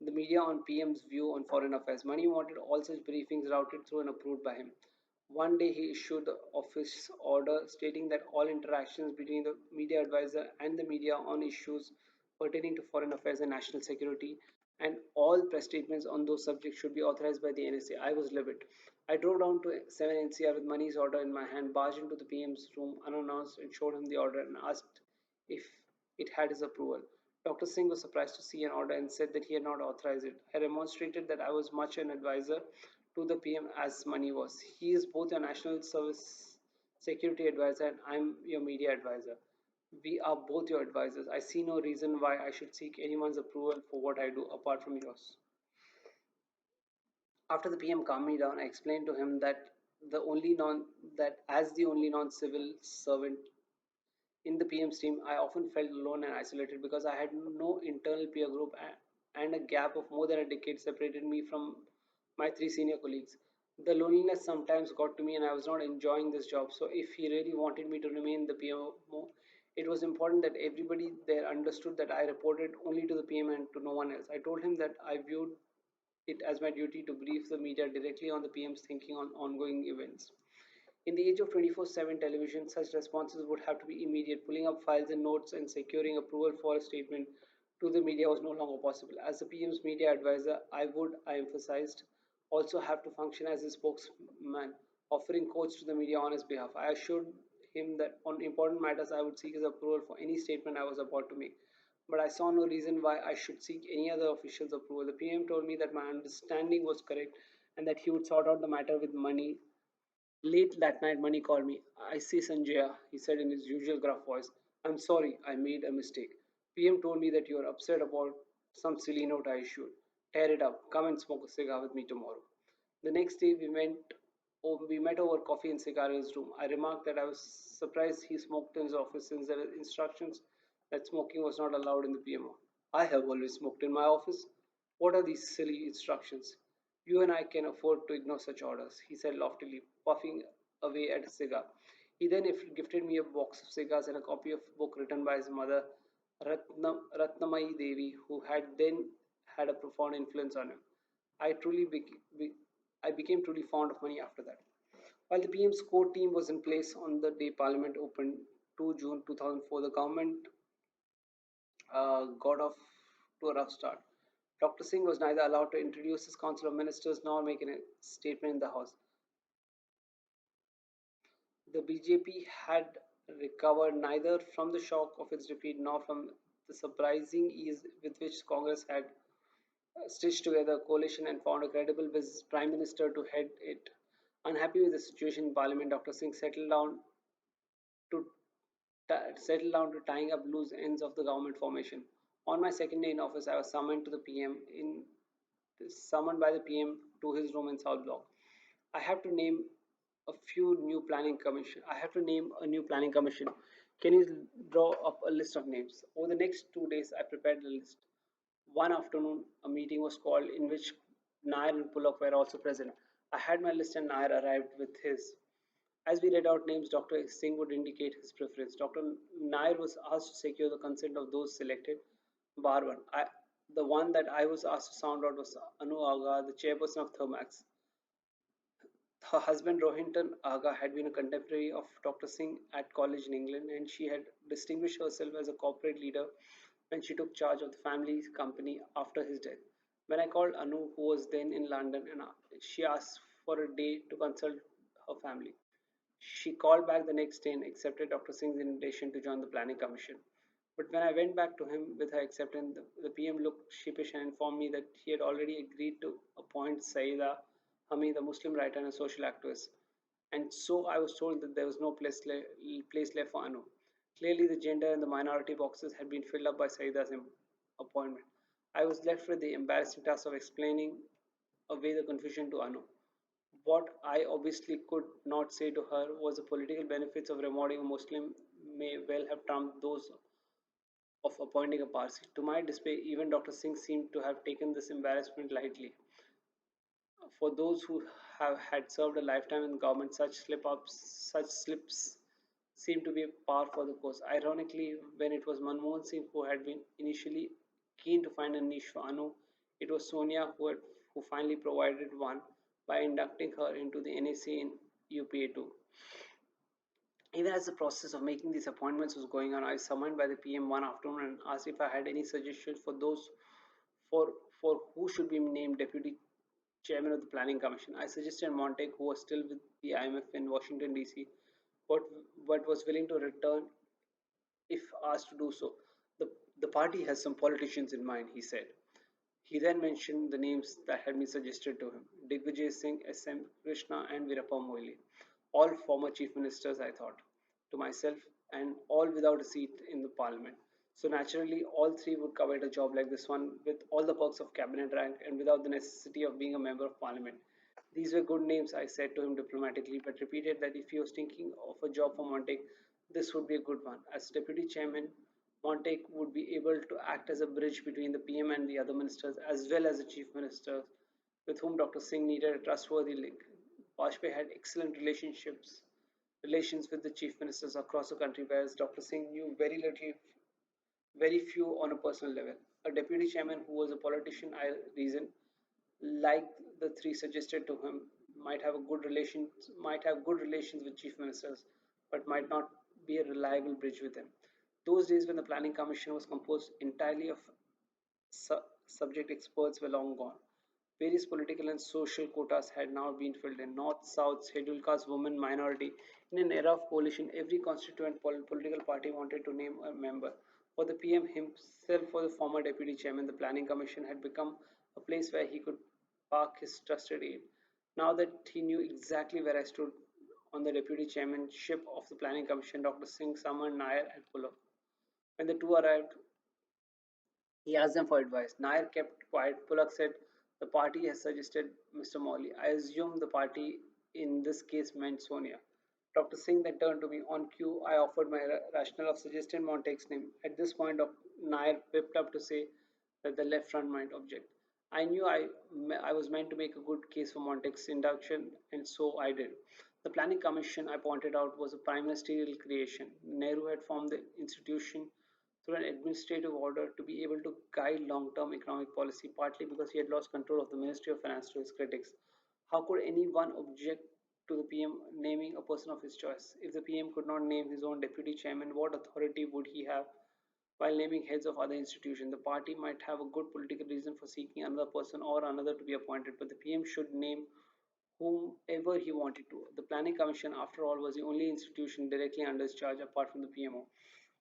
the media on PM's view on foreign affairs. Money wanted all such briefings routed through and approved by him. One day he issued the office order stating that all interactions between the media advisor and the media on issues pertaining to foreign affairs and national security and all press statements on those subjects should be authorized by the NSA. I was livid. I drove down to 7 NCR with Money's order in my hand, barged into the PM's room unannounced and showed him the order and asked if it had his approval. Dr. Singh was surprised to see an order and said that he had not authorized it. I remonstrated that I was much an advisor to the PM as Money was. He is both your national service security advisor and I'm your media advisor. We are both your advisors. I see no reason why I should seek anyone's approval for what I do apart from yours. After the PM calmed me down, I explained to him the only non that as the only non-civil servant in the PM's team, I often felt alone and isolated because I had no internal peer group and a gap of more than a decade separated me from my three senior colleagues. The loneliness sometimes got to me and I was not enjoying this job. So if he really wanted me to remain the PMO, it was important that everybody there understood that I reported only to the PM and to no one else. I told him that I viewed it as my duty to brief the media directly on the PM's thinking on ongoing events. In the age of 24/7 television, such responses would have to be immediate. Pulling up files and notes and securing approval for a statement to the media was no longer possible. As the PM's media advisor, I emphasized, also have to function as a spokesman, offering quotes to the media on his behalf. I assured him that on important matters I would seek his approval for any statement I was about to make. But I saw no reason why I should seek any other official's approval. The PM told me that my understanding was correct and that he would sort out the matter with Money. Late that night, Money called me. I see Sanjaya, he said in his usual gruff voice. I'm sorry, I made a mistake. PM told me that you're upset about some silly note I issued. Tear it up. Come and smoke a cigar with me tomorrow. The next day, we met over coffee in Sicari's room. I remarked that I was surprised he smoked in his office since there were instructions that smoking was not allowed in the PMO. I have always smoked in my office. What are these silly instructions? You and I can afford to ignore such orders, he said loftily, puffing away at a cigar. He then gifted me a box of cigars and a copy of a book written by his mother, Ratnamayi Devi, who had then had a profound influence on him. I truly I became truly fond of Money after that. While the PM's core team was in place on the day Parliament opened 2 June 2004, the government got off to a rough start. Dr. Singh was neither allowed to introduce his Council of Ministers nor make a statement in the House. The BJP had recovered neither from the shock of its defeat nor from the surprising ease with which Congress had stitched together a coalition and found a credible prime minister to head it. Unhappy with the situation in Parliament, Dr. Singh to settled down to tying up loose ends of the government formation. On my second day in office, I was summoned by the PM to his room in South Block. I have to name a few new planning commission. I have to name a new planning commission. Can you draw up a list of names? Over the next 2 days, I prepared the list. One afternoon, a meeting was called in which Nair and Pulak were also present. I had my list and Nair arrived with his. As we read out names, Dr. Singh would indicate his preference. Dr. Nair was asked to secure the consent of those selected. Bar one. The one that I was asked to sound out was Anu Aga, the chairperson of Thermax. Her husband Rohinton Aga had been a contemporary of Dr. Singh at college in England, and she had distinguished herself as a corporate leader when she took charge of the family's company after his death. When I called Anu, who was then in London, and she asked for a day to consult her family. She called back the next day and accepted Dr. Singh's invitation to join the planning commission. But when I went back to him with her acceptance, the PM looked sheepish and informed me that he had already agreed to appoint Saida Hamid, a Muslim writer and a social activist. And so I was told that there was no place left for Anu. Clearly, the gender and the minority boxes had been filled up by Saida's appointment. I was left with the embarrassing task of explaining away the confusion to Anu. What I obviously could not say to her was the political benefits of removing a Muslim may well have trumped those of appointing a Parsi. To my dismay, even Dr. Singh seemed to have taken this embarrassment lightly. For those who have had served a lifetime in government, such slips seem to be a par for the course. Ironically, when it was Manmohan Singh who had been initially keen to find a niche for Anu, it was Sonia who finally provided one by inducting her into the NAC in UPA2. Even as the process of making these appointments was going on, I was summoned by the PM one afternoon and asked if I had any suggestions for those for for who should be named deputy chairman of the planning commission. I suggested Montague, who was still with the IMF in Washington DC, but but was willing to return if asked to do so. The the party has some politicians in mind, he said. He then mentioned the names that had been suggested to him: Digvijay Singh, S.M. Krishna, and Virappa Moily. All former chief ministers, I thought to myself, and all without a seat in the parliament. So naturally, all three would covet a job like this one with all the perks of cabinet rank and without the necessity of being a member of parliament. These were good names, I said to him diplomatically, but repeated that if he was thinking of a job for Montague, this would be a good one. As deputy chairman, Montague would be able to act as a bridge between the PM and the other ministers, as well as the chief ministers, with whom Dr. Singh needed a trustworthy link. Vajpayee had excellent relations with the chief ministers across the country, whereas Dr. Singh knew very few on a personal level. A deputy chairman who was a politician, I reasoned, like the three suggested to him, might have good relations with chief ministers, but might not be a reliable bridge with them. Those days when the planning commission was composed entirely of subject experts were long gone. Various political and social quotas had now been filled in: North, South, scheduled caste, women, minority. In an era of coalition, every constituent political party wanted to name a member. For the PM himself, for the former deputy chairman, the planning commission had become a place where he could park his trusted aide. Now that he knew exactly where I stood on the deputy chairmanship of the planning commission, Dr. Singh summoned Nair and Pullo. When the two arrived, he asked them for advice. Nair kept quiet. Pulak said, "The party has suggested Mr. Morley. I assume the party in this case meant Sonia." Dr. Singh then turned to me. On cue, I offered my rationale of suggesting Montague's name. At this point, Nair pipped up to say that the left front might object. I knew I was meant to make a good case for Montague's induction, and so I did. The Planning Commission, I pointed out, was a prime ministerial creation. Nehru had formed the institution through an administrative order to be able to guide long-term economic policy, partly because he had lost control of the Ministry of Finance to his critics. How could anyone object to the PM naming a person of his choice? If the PM could not name his own deputy chairman, what authority would he have while naming heads of other institutions? The party might have a good political reason for seeking another person or another to be appointed, but the PM should name whomever he wanted to. The Planning Commission, after all, was the only institution directly under his charge apart from the PMO.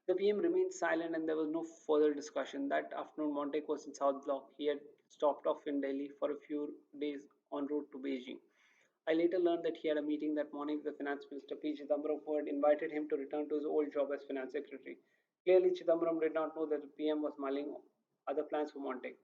The PM remained silent and there was no further discussion. That afternoon, Montague was in South Block. He had stopped off in Delhi for a few days en route to Beijing. I later learned that he had a meeting that morning with the finance minister, P. Chidambaram, who had invited him to return to his old job as finance secretary. Clearly, Chidambaram did not know that the PM was mulling other plans for Montague.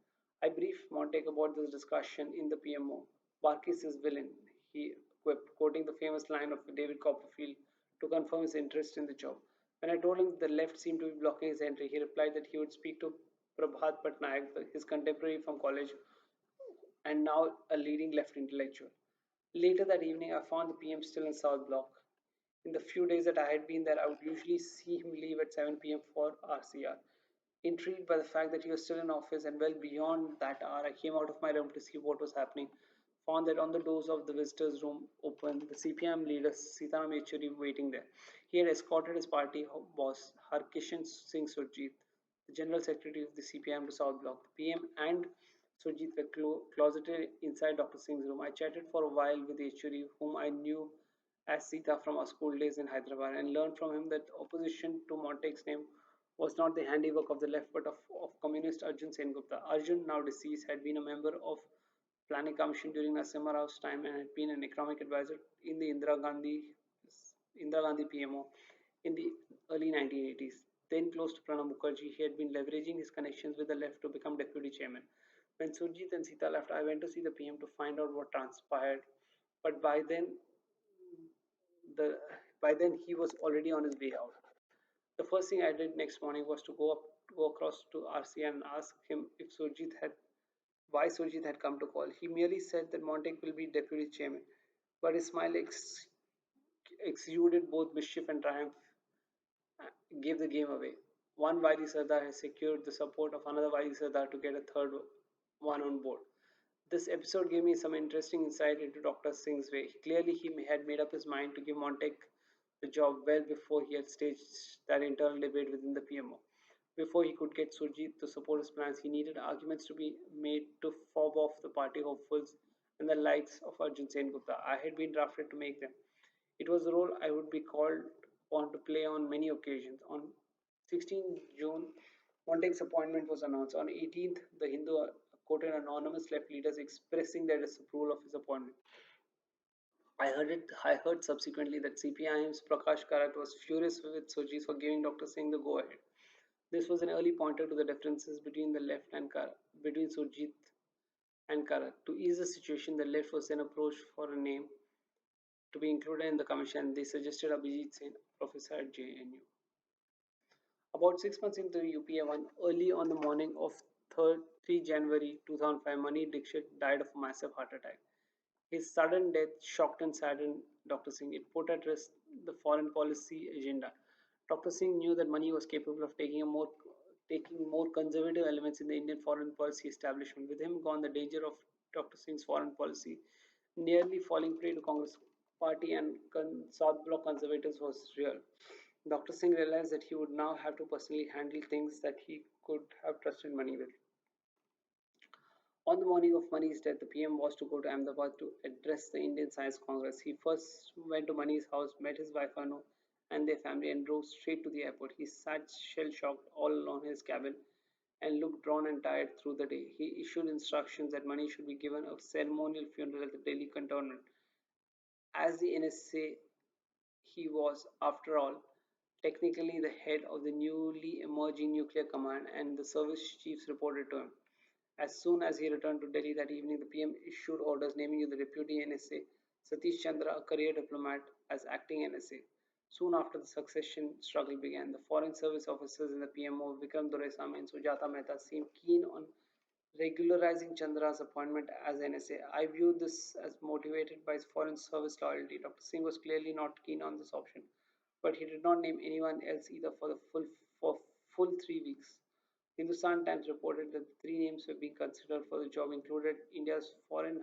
I briefed Montague about this discussion in the PMO. Barkis is villain, he quipped, quoting the famous line of David Copperfield to confirm his interest in the job. When I told him the left seemed to be blocking his entry, he replied that he would speak to Prabhat Patnaik, his contemporary from college and now a leading left intellectual. Later that evening, I found the PM still in South Block. In the few days that I had been there, I would usually see him leave at 7 p.m. for RCR. Intrigued by the fact that he was still in office and well beyond that hour, I came out of my room to see what was happening. Found that on the doors of the visitors' room open, the CPM leader Sitaram Yechuri waiting there. He had escorted his party boss Harkishan Singh Surjit, the general secretary of the CPM, to South Block. The PM and Surjit were closeted inside Dr. Singh's room. I chatted for a while with Yechuri, whom I knew as Sita from our school days in Hyderabad, and learned from him that opposition to Montague's name was not the handiwork of the left but of communist Arjun Sengupta. Arjun, now deceased, had been a member of Planning Commission during Narasimha Rao's time and had been an economic advisor in the Indira Gandhi PMO in the early 1980s. then close to Pranab Mukherjee, he had been leveraging his connections with the left to become deputy chairman. When Surjit and Sita left, I went to see the PM to find out what transpired. But the by then he was already on his way out. The first thing I did next morning was to go across to RC and ask him if Surjit had why Surjit had come to call. He merely said that Montek will be deputy chairman, but his smile exuded both mischief and triumph, gave the game away. One Vairi Sardar has secured the support of another Vairi Sardar to get a third one on board. This episode gave me some interesting insight into Dr. Singh's way. Clearly, he had made up his mind to give Montek the job well before he had staged that internal debate within the PMO. Before he could get Surjit to support his plans, he needed arguments to be made to fob off the party hopefuls and the likes of Arjun Sen Gupta. I had been drafted to make them. It was a role I would be called on to play on many occasions. On 16 June, Montek's appointment was announced. On 18th, the Hindu quoted anonymous left leaders expressing their disapproval of his appointment. I heard subsequently that CPIM's Prakash Karat was furious with Soji for giving Dr. Singh the go-ahead. This was an early pointer to the differences between the left and between Surjit and Karat. To ease the situation, the left was then approached for a name to be included in the commission. They suggested Abhijit Sen, professor at JNU. About 6 months into UPA1, early on the morning of 3 January 2005, Mani Dixit died of a massive heart attack. His sudden death shocked and saddened Dr. Singh. It put at risk the foreign policy agenda. Dr. Singh knew that Mani was capable of taking more conservative elements in the Indian foreign policy establishment. With him gone, the danger of Dr. Singh's foreign policy nearly falling prey to Congress party and South Bloc conservatives was real. Dr. Singh realized that he would now have to personally handle things that he could have trusted Mani with. On the morning of Mani's death, the PM was to go to Ahmedabad to address the Indian Science Congress. He first went to Mani's house, met his wife Anu and their family, and drove straight to the airport. He sat shell shocked all alone in his cabin and looked drawn and tired through the day. He issued instructions that Mani should be given a ceremonial funeral at the Delhi cantonment. As the NSA, he was, after all, technically the head of the newly emerging nuclear command, and the service chiefs reported to him. As soon as he returned to Delhi that evening, the PM issued orders naming the deputy NSA, Satish Chandra, a career diplomat, as acting NSA. Soon after, the succession struggle began. The foreign service officers in the PMO, Vikram Doraisamy and Sujata Mehta, seemed keen on regularizing Chandra's appointment as NSA. I viewed this as motivated by his foreign service loyalty. Dr. Singh was clearly not keen on this option, but he did not name anyone else either for full 3 weeks. Hindustan Times reported that the three names were being considered for the job included India's foreign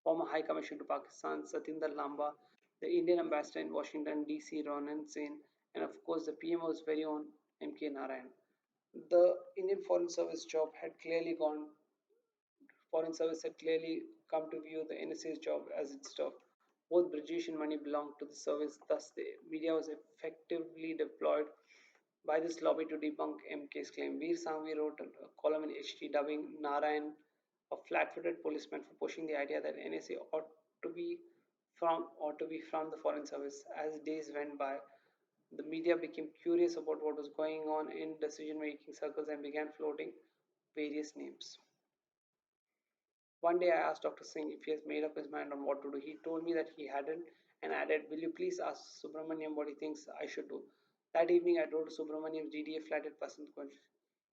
former High Commissioner to Pakistan, Satinder Lamba, the Indian ambassador in Washington, D.C., Ronan Sen, and of course the PMO's very own M.K. Narayan. The Indian Foreign Service job had clearly gone Foreign Service had clearly come to view the NSA's job as its job. Both British and money belonged to the service, thus the media was effectively deployed by this lobby to debunk MK's claim. Veer Sangvi wrote a column in HT dubbing Narayan a flat-footed policeman for pushing the idea that NSA ought to be from the Foreign Service. As days went by, the media became curious about what was going on in decision-making circles and began floating various names. One day I asked Dr. Singh if he has made up his mind on what to do. He told me that he hadn't and added, "Will you please ask Subramaniam what he thinks I should do?" That evening I drove to Subramaniam's GDA flat at Basant Kunj.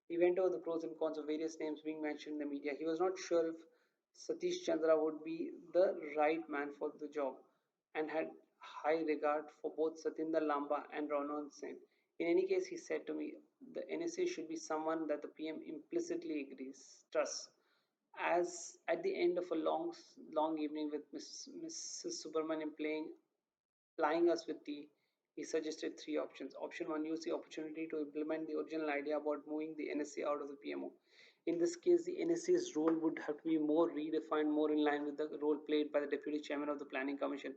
He went over the pros and cons of various names being mentioned in the media. He was not sure if Satish Chandra would be the right man for the job and had high regard for both Satinder Lamba and Ronan Sen. In any case, he said to me, the NSA should be someone that the PM implicitly trusts. As at the end of a long evening with Mrs. Subramaniam plying us with tea, he suggested three options. Option one: use the opportunity to implement the original idea about moving the NSA out of the PMO. In this case, the NSA's role would have to be more redefined, more in line with the role played by the Deputy Chairman of the Planning Commission.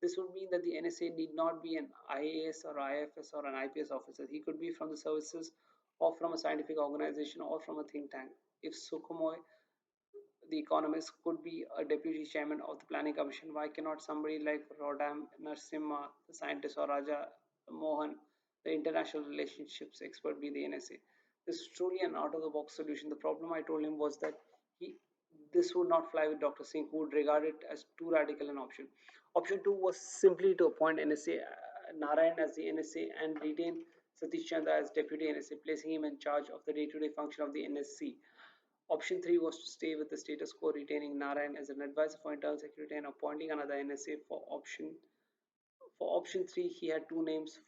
This would mean that the NSA need not be an IAS or IFS or an IPS officer. He could be from the services or from a scientific organization or from a think tank. If Sukhomoy the economist could be a deputy chairman of the planning commission, why cannot somebody like Rodam Narasimha, the scientist, or Raja Mohan, the international relationships expert be the NSA. This is truly an out of the box solution. The problem I told him was that he this would not fly with Dr. Singh, who would regard it as too radical an option. Option 2 was simply to appoint NSA Narayan as the NSA and retain Satish Chandra as deputy NSA, placing him in charge of the day-to-day function of the NSC. Option 3 was to stay with the status quo, retaining Narayan as an advisor for internal security and appointing another NSA for option 3. He had two names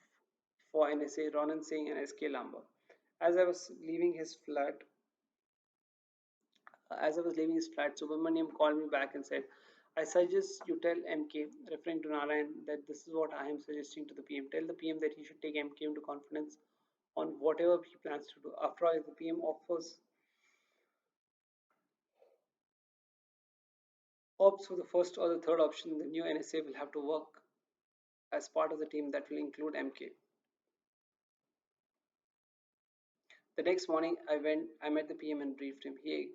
for NSA, Ronan Singh and SK Lamba. As I was leaving his flat, as I was leaving his flat, Subramaniam called me back and said, I suggest you tell MK, referring to Narayan, that this is what I am suggesting to the PM. Tell the PM that he should take MK into confidence on whatever he plans to do. After all, if the PM opts for the first or the third option, the new NSA will have to work as part of the team that will include MK. The next morning, I met the PM and briefed him. He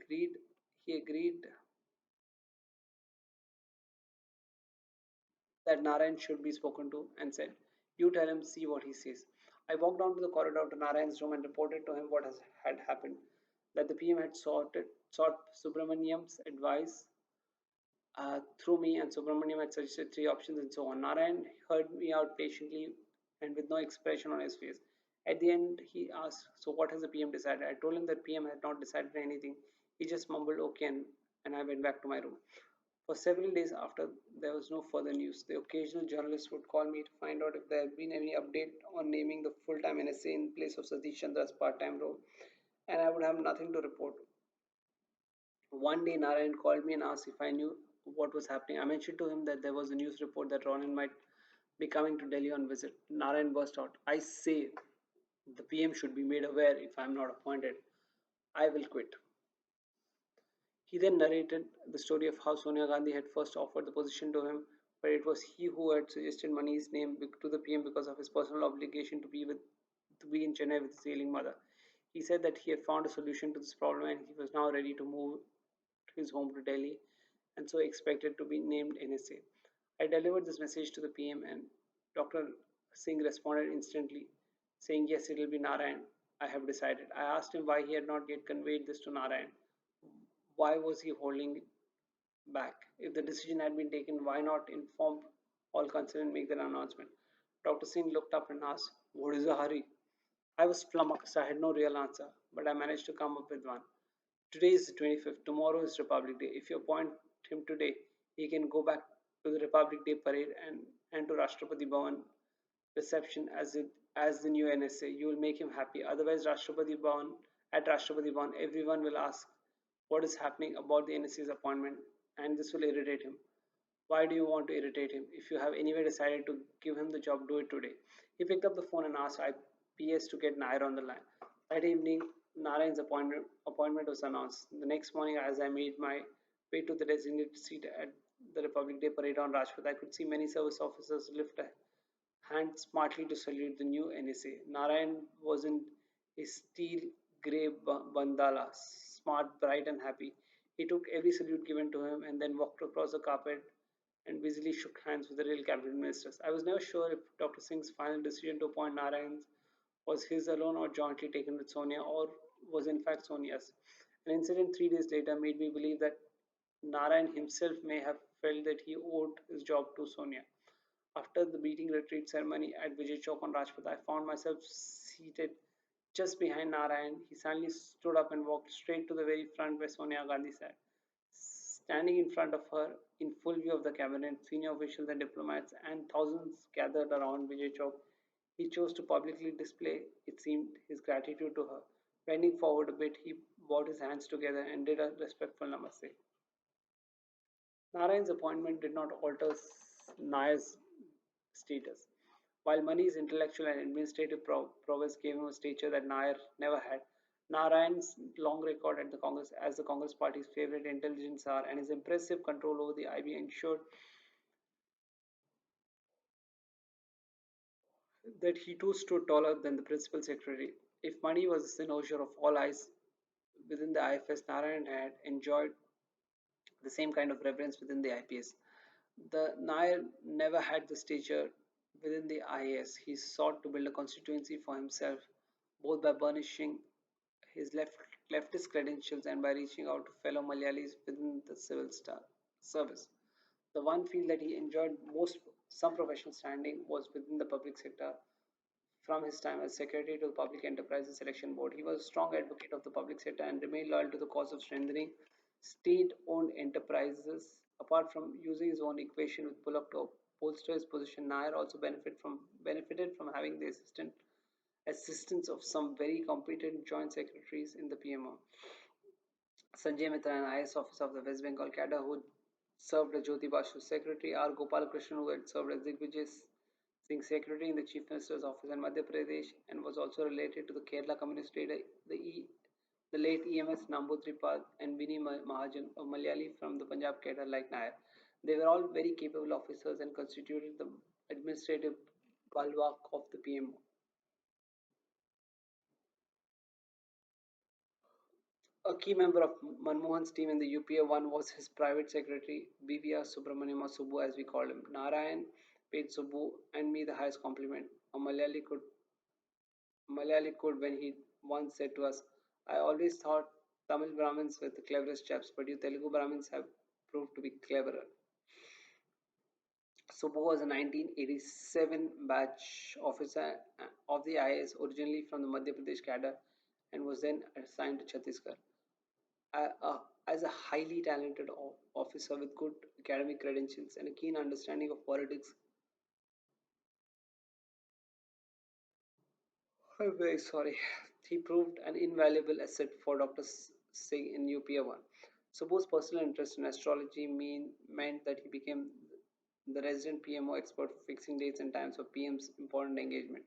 agreed that Narayan should be spoken to and said, you tell him, see what he says. I walked down to the corridor to Narayan's room and reported to him what had happened. That the PM had sought Subramaniam's advice through me, and Subramaniam had suggested three options and so on. Narayan heard me out patiently and with no expression on his face. At the end, he asked, so what has the PM decided? I told him that PM had not decided anything. He just mumbled, okay, and I went back to my room. For several days after, there was no further news. The occasional journalist would call me to find out if there had been any update on naming the full-time NSA in place of Satish Chandra's part-time role, and I would have nothing to report. One day, Narayan called me and asked if I knew what was happening. I mentioned to him that there was a news report that Ronan might be coming to Delhi on visit. Narayan burst out, I say the PM should be made aware if I am not appointed. I will quit. He then narrated the story of how Sonia Gandhi had first offered the position to him, but it was he who had suggested Mani's name to the PM because of his personal obligation to be in Chennai with his ailing mother. He said that he had found a solution to this problem and he was now ready to move his home to Delhi and so expected to be named NSA. I delivered this message to the PM and Dr. Singh responded instantly, saying, yes, it will be Narayan. I have decided. I asked him why he had not yet conveyed this to Narayan. Why was he holding back? If the decision had been taken, why not inform all concerned and make that announcement? Dr. Singh looked up and asked, what is the hurry? I was flummoxed. I had no real answer, but I managed to come up with one. Today is the 25th. Tomorrow is Republic Day. If you appoint him today, he can go back to the Republic Day parade and to Rashtrapati Bhavan reception as the new NSA. You will make him happy. Otherwise, Rashtrapati Bhavan, everyone will ask what is happening about the NSA's appointment, and this will irritate him. Why do you want to irritate him? If you have anyway decided to give him the job, do it today. He picked up the phone and asked IPS to get Nair on the line. That evening, Narayan's appointment was announced. The next morning, as I made my way to the designated seat at the Republic Day parade on Rajpath, I could see many service officers lift a hand smartly to salute the new NSA. Narayan was in his steel grey bandala, smart, bright, and happy. He took every salute given to him and then walked across the carpet and busily shook hands with the real cabinet ministers. I was never sure if Dr. Singh's final decision to appoint Narayan was his alone or jointly taken with Sonia, or was in fact Sonia's. An incident 3 days later made me believe that Narayan himself may have felt that he owed his job to Sonia. After the beating retreat ceremony at Vijay Chowk on Rajpath, I found myself seated just behind Narayan. He suddenly stood up and walked straight to the very front where Sonia Gandhi sat. Standing in front of her, in full view of the cabinet, senior officials and diplomats, and thousands gathered around Vijay Chowk, he chose to publicly display, it seemed, his gratitude to her. Bending forward a bit, he brought his hands together and did a respectful namaste. Narayan's appointment did not alter Nair's status. While Mani's intellectual and administrative prowess gave him a stature that Nair never had, Narayan's long record at the Congress as the Congress Party's favorite intelligence czar and his impressive control over the IB ensured that he too stood taller than the principal secretary. If Mani was the cynosure of all eyes within the IFS, Narayan had enjoyed the same kind of reverence within the IPS. The Nair never had the stature within the IAS. He sought to build a constituency for himself, both by burnishing his leftist credentials and by reaching out to fellow Malayalis within the service. The one field that he enjoyed most some professional standing was within the public sector. From his time as secretary to the Public Enterprises Selection Board, he was a strong advocate of the public sector and remained loyal to the cause of strengthening state-owned enterprises. Apart from using his own equation with Bullock to bolster his position, Nair also benefited from having the assistance of some very competent joint secretaries in the PMO. Sanjay Mitra, an IS officer of the West Bengal cadre who served as Jyoti Basu's secretary, R. Gopalakrishnan, who had served as Digvijay Singh secretary in the Chief Minister's office in Madhya Pradesh and was also related to the Kerala Communist leader, the late EMS Namboodiripad and Vinny Mahajan, a Malayali from the Punjab cadre like Nair. They were all very capable officers and constituted the administrative bulwark of the PMO. A key member of Manmohan's team in the UPA 1 was his private secretary, BVR Subramaniam or Subbu as we called him. Narayan paid Subbu and me the highest compliment. A Malayali could when he once said to us, I always thought Tamil Brahmins were the cleverest chaps, but you Telugu Brahmins have proved to be cleverer. Subbu was a 1987 batch officer of the IAS, originally from the Madhya Pradesh cadre, and was then assigned to Chhattisgarh. As a highly talented officer with good academic credentials and a keen understanding of politics, I'm very sorry, he proved an invaluable asset for Dr. Singh in UPA 1. Subbu's personal interest in astrology meant that he became the resident PMO expert for fixing dates and times of PM's important engagement.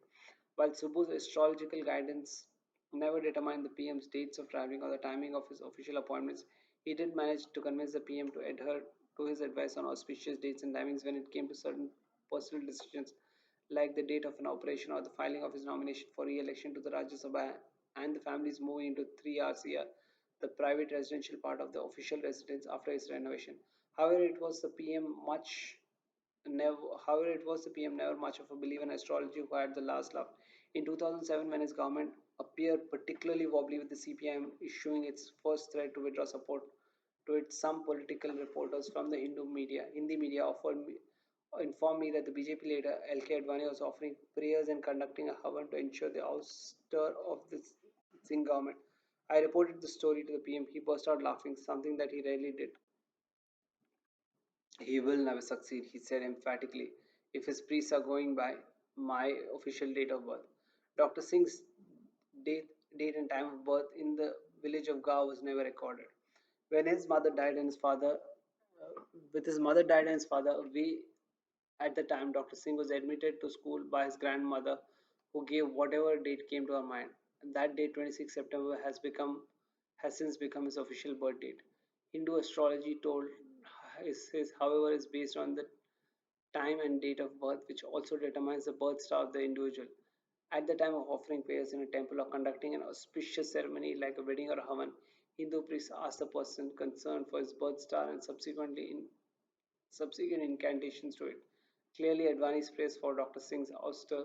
While Subbu's astrological guidance never determined the PM's dates of traveling or the timing of his official appointments, he did manage to convince the PM to adhere to his advice on auspicious dates and timings when it came to certain personal decisions like the date of an operation or the filing of his nomination for re-election to the Rajya Sabha and the family's moving into 3 RCR, the private residential part of the official residence after its renovation. However, it was the PM much never, however, it was the PM never much of a believer in astrology who had the last laugh. In 2007, when his government appeared particularly wobbly with the CPIM issuing its first threat to withdraw support to it, some political reporters from the Hindi media informed me that the BJP leader LK Advani was offering prayers and conducting a havan to ensure the ouster of the Singh government. I reported the story to the PM. He burst out laughing, something that he rarely did. He will never succeed, he said emphatically, if his priests are going by my official date of birth. Dr. Singh's date, date and time of birth in the village of Gao was never recorded. When his mother died and his father, with his mother died and his father away at the time, Dr. Singh was admitted to school by his grandmother, who gave whatever date came to her mind. That date, 26 September, has since become his official birth date. Hindu astrology however, is based on the time and date of birth, which also determines the birth star of the individual. At the time of offering prayers in a temple or conducting an auspicious ceremony like a wedding or a havan, Hindu priests ask the person concerned for his birth star and subsequent incantations to it. Clearly, Advani's praise for Dr. Singh's ouster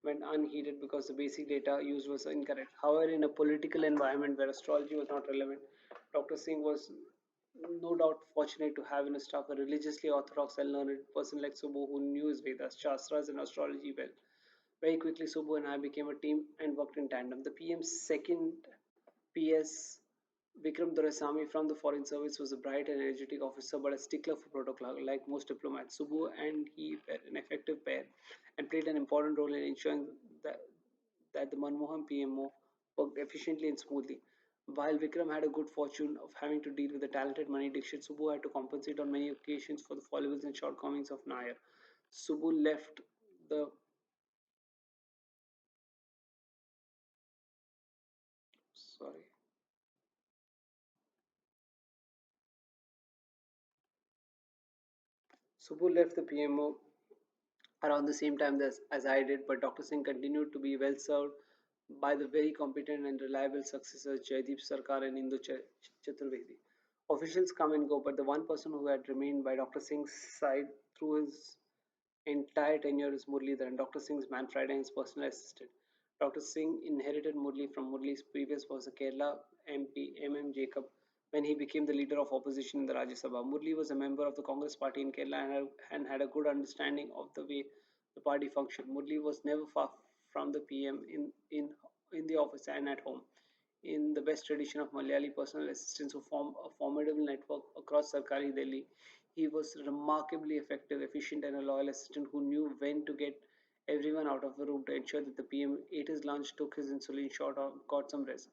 went unheeded because the basic data used was incorrect. However, in a political environment where astrology was not relevant, Dr. Singh was no doubt fortunate to have in his staff a religiously orthodox and learned person like Subbu who knew his Vedas, Shastras, and astrology well. Very quickly, Subbu and I became a team and worked in tandem. The PM's second PS Vikram Doraisamy from the Foreign Service was a bright and energetic officer but a stickler for protocol, like most diplomats. Subbu and he were an effective pair and played an important role in ensuring that, that the Manmohan PMO worked efficiently and smoothly. While Vikram had a good fortune of having to deal with the talented money dictator, Subbu had to compensate on many occasions for the foibles and shortcomings of Nair. Subbu left the sorry. Subbu left the PMO around the same time as I did, but Dr. Singh continued to be well served by the very competent and reliable successors Jaideep Sarkar and Indu Chaturvedi. Officials come and go, but the one person who had remained by Dr. Singh's side through his entire tenure is Muralidhar, and Dr. Singh's man Friday and his personal assistant. Dr. Singh inherited Murli from Murli's previous boss, the Kerala MP M. Jacob, when he became the leader of opposition in the Rajya Sabha. Murli was a member of the Congress party in Kerala and had a good understanding of the way the party functioned. Murli was never far from the PM in the office and at home. In the best tradition of Malayali personal assistants who form a formidable network across Sarkari Delhi, he was remarkably effective, efficient, and a loyal assistant who knew when to get everyone out of the room to ensure that the PM ate his lunch, took his insulin shot, or got some rest.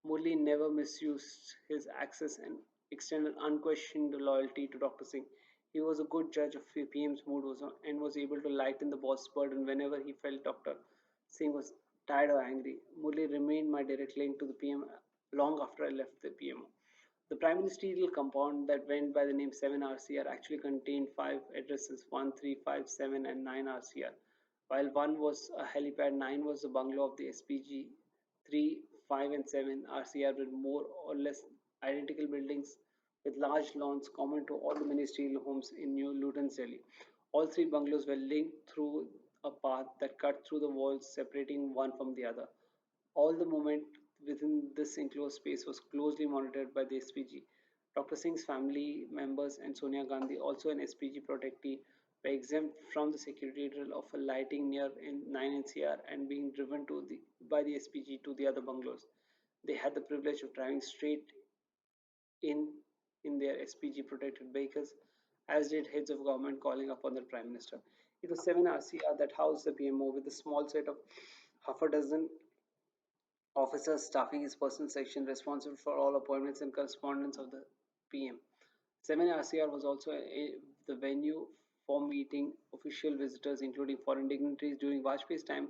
Murli never misused his access and extended unquestioned loyalty to Dr. Singh. He was a good judge of the PM's mood and was able to lighten the boss's burden whenever he felt Dr. Singh was tired or angry. Murli remained my direct link to the PM long after I left the PMO. The prime ministerial compound that went by the name 7 RCR actually contained five addresses 1, 3, 5, 7, and 9 RCR. While 1 was a helipad, 9 was the bungalow of the SPG, 3, 5, and 7 RCR were more or less identical buildings with large lawns common to all the ministerial homes in New Luton's Delhi. All three bungalows were linked through a path that cut through the walls, separating one from the other. All the movement within this enclosed space was closely monitored by the SPG. Dr. Singh's family members and Sonia Gandhi, also an SPG protectee, were exempt from the security drill of a lighting near in 9 NCR and being driven by the SPG to the other bungalows. They had the privilege of driving straight in in their SPG protected vehicles, as did heads of government calling upon the Prime Minister. It was 7 RCR that housed the PMO with a small set of half a dozen officers staffing his personal section responsible for all appointments and correspondence of the PM. 7 RCR was also the venue for meeting official visitors, including foreign dignitaries. During Vajpayee's time,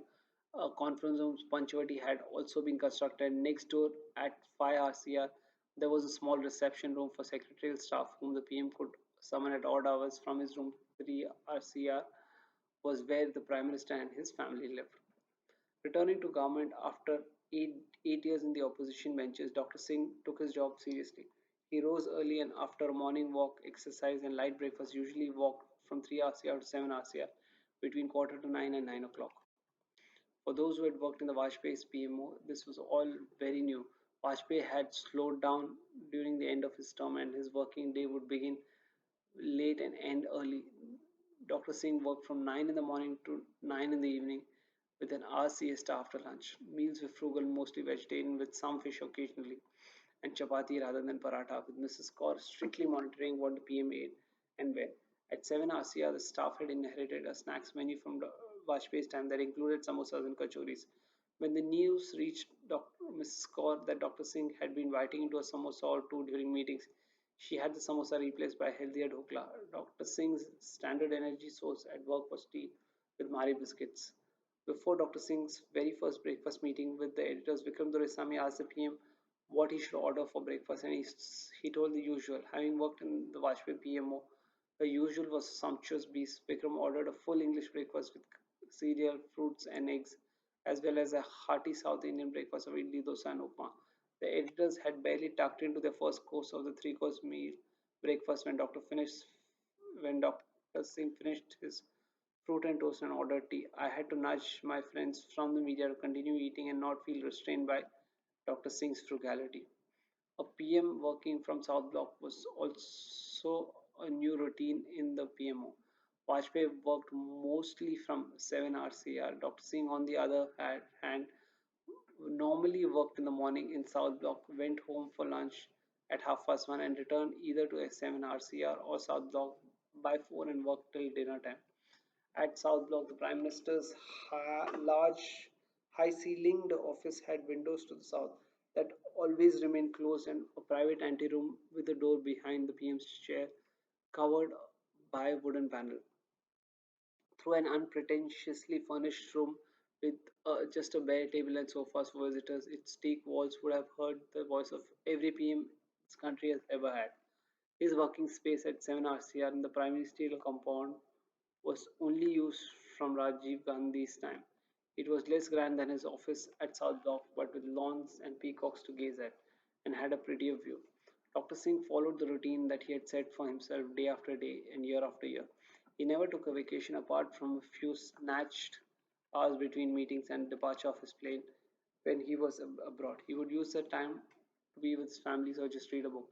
a conference room Panchvati had also been constructed. Next door at 5 RCR, there was a small reception room for secretarial staff whom the PM could summon at odd hours from his room. 3 RCR was where the Prime Minister and his family lived. Returning to government after eight years in the opposition benches, Dr. Singh took his job seriously. He rose early and after a morning walk, exercise, and light breakfast, usually walked from 3 RCR to 7 RCR between quarter to 9 and 9 o'clock. For those who had worked in the Vajpayee's PMO, this was all very new. Vajpayee had slowed down during the end of his term and his working day would begin late and end early. Dr. Singh worked from 9 in the morning to 9 in the evening with an hour siesta after lunch. Meals were frugal, mostly vegetarian, with some fish occasionally, and chapati rather than paratha, with Mrs. Kaur strictly monitoring what the PM ate and when. At 7 RCR, the staff had inherited a snacks menu from Vajpayee's time that included samosas and kachoris. When the news reached Mrs. Kaur that Dr. Singh had been biting into a samosa or two during meetings, she had the samosa replaced by a healthier dhokla. Dr. Singh's standard energy source at work was tea with Mari biscuits. Before Dr. Singh's very first breakfast meeting with the editors, Vikram Doraisamy asked the PM what he should order for breakfast, and he told the usual. Having worked in the Vajpayee PMO, the usual was sumptuous beast. Vikram ordered a full English breakfast with cereal, fruits, and eggs, as well as a hearty South Indian breakfast of idli, dosa, and upma. The editors had barely tucked into their first course of the three-course meal breakfast when Dr. Singh finished his fruit and toast and ordered tea. I had to nudge my friends from the media to continue eating and not feel restrained by Dr. Singh's frugality. A PM working from South Block was also a new routine in the PMO. Vajpayee worked mostly from 7 RCR. Dr. Singh, on the other hand, normally worked in the morning in South Block, went home for lunch at half past 1 and returned either to 7 RCR or South Block by 4 and worked till dinner time. At South Block, the Prime Minister's large, high ceilinged office had windows to the south that always remained closed and a private anteroom with a door behind the PM's chair covered by a wooden panel. Through an unpretentiously furnished room with just a bare table and sofas for visitors, its teak walls would have heard the voice of every PM this country has ever had. His working space at 7 RCR in the Prime Ministerial compound was only used from Rajiv Gandhi's time. It was less grand than his office at South Block, but with lawns and peacocks to gaze at, and had a prettier view. Dr. Singh followed the routine that he had set for himself day after day and year after year. He never took a vacation apart from a few snatched hours between meetings and departure of his plane when he was abroad. He would use that time to be with his families or just read a book.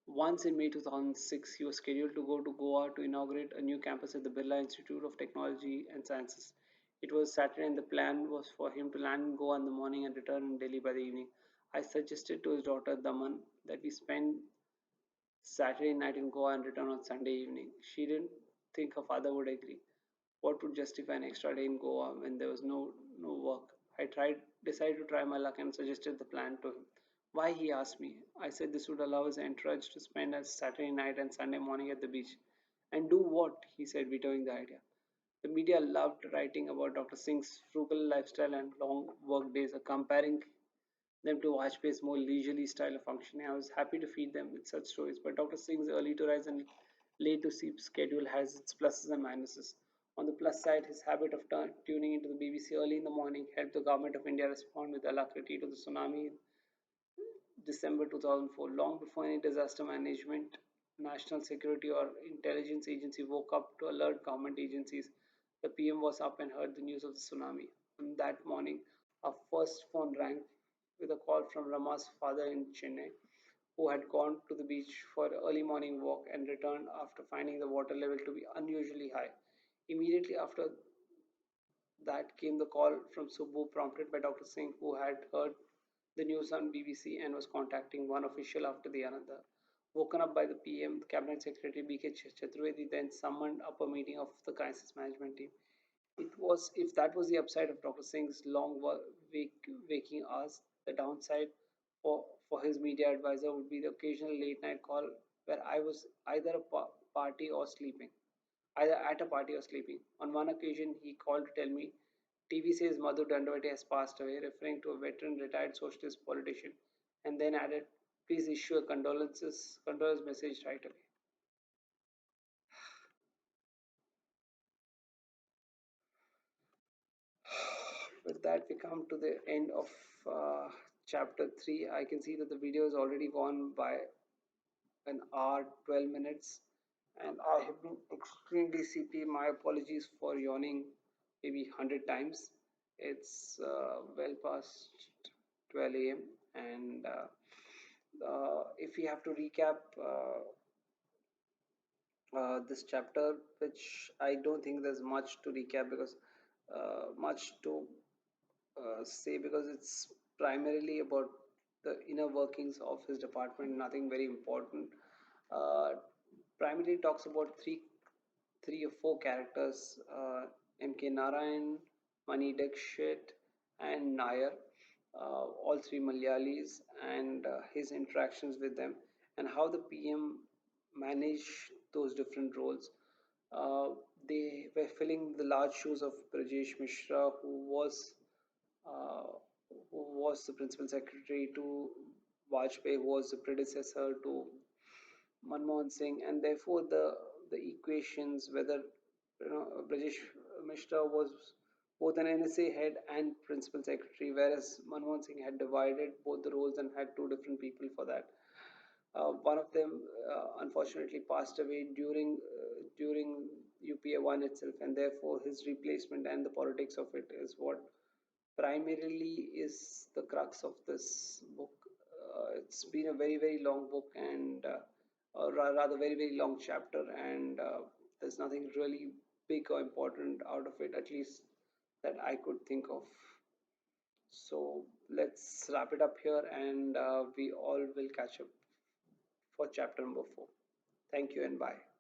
Once in May 2006, he was scheduled to go to Goa to inaugurate a new campus at the Birla Institute of Technology and Sciences. It was Saturday, and the plan was for him to land in Goa in the morning and return in Delhi by the evening. I suggested to his daughter Daman that we spend Saturday night in Goa and return on Sunday evening. She didn't think her father would agree. What would justify an extra day in Goa when there was no work? Decided to try my luck and suggested the plan to him. Why, he asked me. I said this would allow his entourage to spend a Saturday night and Sunday morning at the beach. And do what? He said, vetoing the idea. The media loved writing about Dr. Singh's frugal lifestyle and long work days, comparing them to Vajpayee's more leisurely style of functioning. I was happy to feed them with such stories, but Dr. Singh's early to rise and late to sleep schedule has its pluses and minuses. On the plus side, his habit of tuning into the BBC early in the morning helped the government of India respond with alacrity to the tsunami in December 2004, long before any disaster management, national security, or intelligence agency woke up to alert government agencies. The PM was up and heard the news of the tsunami. On that morning, our first phone rang with a call from Rama's father in Chennai, who had gone to the beach for an early morning walk and returned after finding the water level to be unusually high. Immediately after that came the call from Subbu, prompted by Dr. Singh, who had heard the news on BBC and was contacting one official after the other. Woken up by the PM, the Cabinet Secretary B.K. Chaturvedi then summoned up a meeting of the crisis management team. It was if that was the upside of Dr. Singh's long waking hours, the downside for his media advisor would be the occasional late night call where I was either party or sleeping, either at a party or sleeping. On one occasion, he called to tell me TV says Madhu Dandavati has passed away, referring to a veteran retired socialist politician, and then added, please issue a condolence message right away. With that, we come to the end of chapter 3. I can see that the video has already gone by an hour, 12 minutes, and I have been extremely CP. My apologies for yawning maybe 100 times. It's well past 12 a.m. and if we have to recap this chapter, which I don't think there's much to recap because much to say because it's primarily about the inner workings of his department, nothing very important. Uh, Primarily talks about three or four characters, M.K. Narayan, Mani Dixit, and Nair, all three Malayalis, and his interactions with them, and how the PM managed those different roles. Uh, they were filling the large shoes of Brajesh Mishra, uh, who was the principal secretary to Vajpayee, who was the predecessor to Manmohan Singh, and therefore the equations whether Brajesh Mishra was both an NSA head and principal secretary, whereas Manmohan Singh had divided both the roles and had two different people for that. One of them unfortunately passed away during UPA one itself, and therefore his replacement and the politics of it is what primarily is the crux of this book. It's been a very long book and rather very long chapter, and there's nothing really big or important out of it, at least that I could think of. So let's wrap it up here, and we all will catch up for chapter number 4. Thank you and bye.